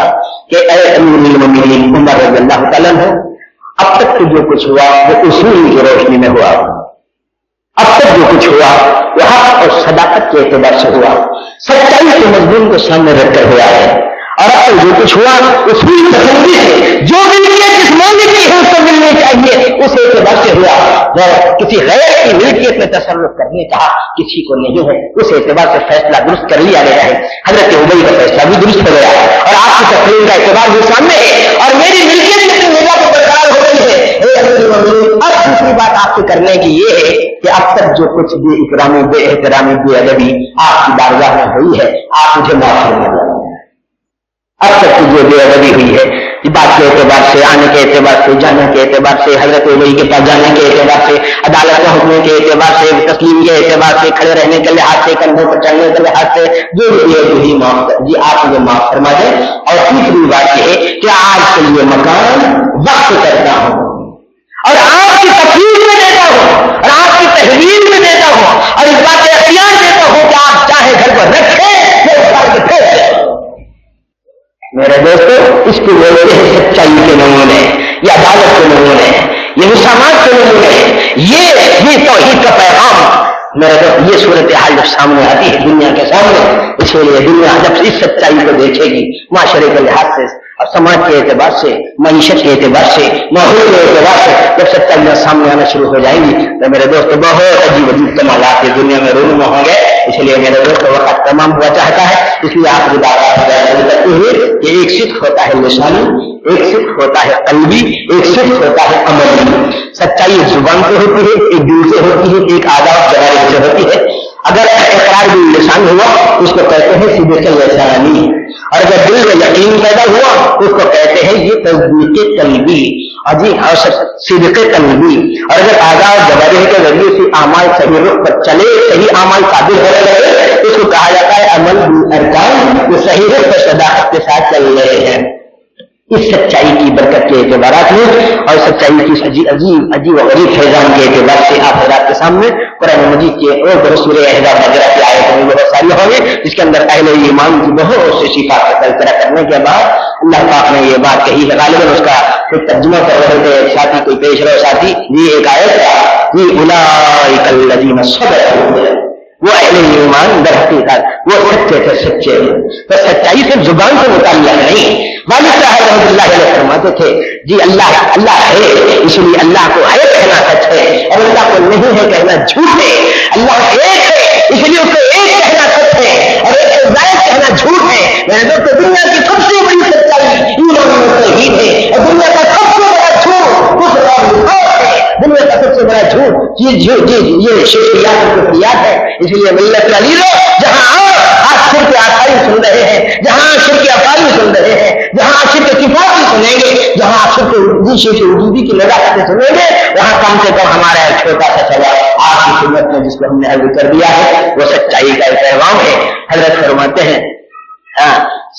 کہ اے امیر المومنین عمر رضی اللہ تعالیٰ عنہ, اب تک تو جو کچھ ہوا وہ اصول کی روشنی میں ہوا. اب تک جو کچھ ہوا وہ حق اور صداقت کے اعتبار سے ہوا, سچائی کے مضمون کو سامنے رکھ کر ہوا ہے. اور اب تک جو کچھ ہوا اصول پسندی سے جو ملکیت جس مالک کی ہے اس کو ملنی چاہیے اس اعتبار سے ہوا. کسی غیر کی ملکیت میں تصرف کرنے کا کسی کو نہیں ہے, اس اعتبار سے فیصلہ درست کر لیا گیا ہے. حضرت ابی کا فیصلہ بھی درست ہو گیا اور آپ کی تقریر کا اعتبار بھی سامنے ہے اور میری ملکیت میں اپنی نگاہ کو برقرار ہو گئی ہے. اب دوسری بات آپ سے کرنے کی یہ ہے کہ اب تک جو کچھ بے اکرامی بے احترامی بے ادبی آپ کی بارگاہ میں ہوئی ہے آپ مجھے معاف فرما دیں. اب تک کی جو بے ادبی ہوئی ہے بات کے اعتبار سے, آنے کے اعتبار سے, جانے کے اعتبار سے, حضرت ابی کے پاس جانے کے اعتبار سے, عدالت کے حکم کے اعتبار سے, تسلیم کے اعتبار سے, کھڑے رہنے کے لحاظ سے, کندھوں پر چڑھنے کے لحاظ سے, جو بھی ہے معاف جی آپ مجھے معاف فرما دیں. اور تیسری بات یہ ہے کہ آج سے یہ مکان وقت کرتا ہوں اور آپ کی تفریح میں دیتا ہوں اور آپ کی تحریر میں دیتا ہوں اور اس بات کا اختیار دیتا ہوں کہ آپ چاہے گھر پر رکھیں. میرے دوستو اس کو بولتے ہیں سچائی کے نمونے, یہ عدالت کے نمونے, یہ مسامحت کے نمونے, یہ توحید کا پیغام. میرے دوست یہ صورتحال جب سامنے آتی ہے دنیا کے سامنے, اس لیے دنیا جب اس سچائی کو دیکھے گی معاشرے کے لحاظ سے اور سماج کے اعتبار سے, معیشت کے اعتبار سے, ماحول کے اعتبار سے جب سچائیاں سامنے آنا شروع ہو جائیں گی تو میرے دوست بہت عجیب عجیب کمالات اس دنیا میں رونما ہوں گے. اس لیے میرے دوست وقت تمام ہوا چاہتا ہے, اس لیے آپ کی بات کرتے ہوئے کہ ایک صدق ہوتا ہے لسانی, ایک صدق ہوتا ہے قلبی, ایک صدق ہوتا ہے عملی. سچائی ایک زبان سے ہوتی ہے, ایک دل سے ہوتی ہے, ایک آداب جوارح سے ہوتی ہے. اگر اقرار باللسان ہوا اس کو کہتے ہیں صدق لسانی، اور جب دل میں یقین پیدا ہوا اس کو کہتے ہیں یہ تصدیق قلبی، اور صدق قلبی، اور اگر اعضاء جوارح کے ذریعے سے اعمال صحیح رخ پر چلے، صحیح اعمال صادر ہونے لگے، اس کو کہا جاتا ہے عمل بالارکان، جو صحیح رخ پر صداقت کے ساتھ چل رہے ہیں۔ اس سچائی کی برکت کے اعتبارات میں اور سچائی کی عجیب و غریب فیضان کے اعتبار سے آپ حضرات کے سامنے قرآن مجید کے اور بہت سورہ احزاب وغیرہ کی آیتیں بہت ساری ہوں گی، جس کے اندر اہل ایمان کی بہت سی صفات کا تذکرہ کرنے کے بعد اللہ پاک نے یہ بات کہی ہے۔ غالباً اس کا کوئی ترجمہ کر رہے تھے ساتھی، کوئی پیش رہو ساتھی، یہ ایک آیت ہے، یہ اولئک الذین صدقوا، وہ اہل ایمان در حقیقت وہ سچے تھے، سچے ہیں۔ تو سچائی صرف زبان سے متعلق نہیں، والد صاحب رحمۃ اللہ علیہ فرماتے تھے جی اللہ ہے، اس لیے اللہ کو ہے کہنا سچ ہے، اور اللہ کو نہیں ہے کہنا جھوٹ ہے۔ اللہ ایک ہے اس لیے اس کو ایک کہنا سچ ہے، اور ایک سے زائد کہنا جھوٹ ہے۔ میں نے تو دنیا کی سب سے بڑی سچائی ایمان و توحید ہے، اور دنیا کا سب سے بڑا جھوٹ کفر اور نفاق ہے۔ دنیا کا سب سے بڑا جھوٹ یہ شرکیات و کفریات ہے۔ اس لیے ملت علیزو، جہاں آج شرک آسائی سن رہے ہیں، جہاں شرک افاری سن رہے ہیں، جہاں شرک کفاتی سنیں گے، جہاں شرک وجودی کی نزاکتیں سنیں گے، وہاں کم سے کم ہمارا ایک چھوٹا سا سوال آج کی خدمت میں جس کو ہم نے عرض کر دیا ہے وہ سچائی کا ایک پیغام ہے۔ حضرت فرماتے ہیں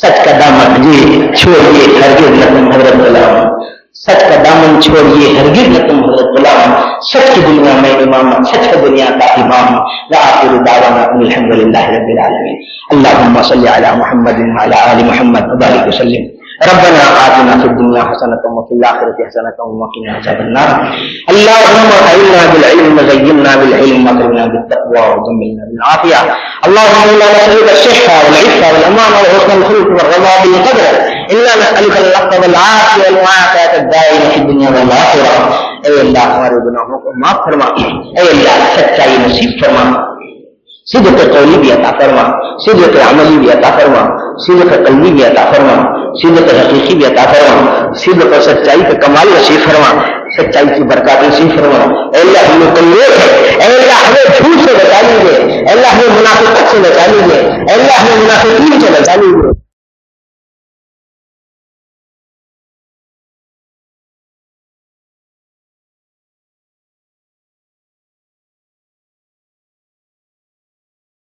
سچ کا دامن جی چھوڑیے ہرگز نہ تم حضرت غلام، سچ کا دامن چھوڑیے ہرگز نہ تم حضرت غلام، سچ کی دنیا میں امام، سچ کی دنیا کا امام، وآخر دعوانا الحمدللہ رب العالمین۔ اللہم صلی علی محمد وعلی آل محمد وبارک وسلم۔ ربنا آتنا في الدنيا حسنة وفي الآخرة حسنة وقنا عذاب النار۔ اللهم أعنا بالعلم وزينا بالعلم وأكرمنا بالتقوى وجملنا بالعافية۔ اللهم إنا نسألك الصحة والعفة والأمان وحسن الخلق والرضا بالقدر، إنا نسألك اللطف والعافية والمعافاة الدائمة في الدنيا والآخرة۔ اے اللہ ہمارے گناہوں کو معاف فرما، اے اللہ سچائی نصیب فرما، صدق قولی بھی عطا فرما، صدق عملی بھی عطا فرما، صدق قلبی بھی عطا فرما، صدق حقیقی بھی عطا فرما، صدق اور سچائی کا کمال نصیب فرما، سچائی کی برکات نصیب فرما۔ اے اللہ ہم لوگ کمزور ہیں، اے اللہ ہمیں جھوٹ سے بچا لیجیے، اے اللہ ہمیں منافقت سے بچا لیجیے، اے اللہ ہمیں منافقین سے بچا لیجیے۔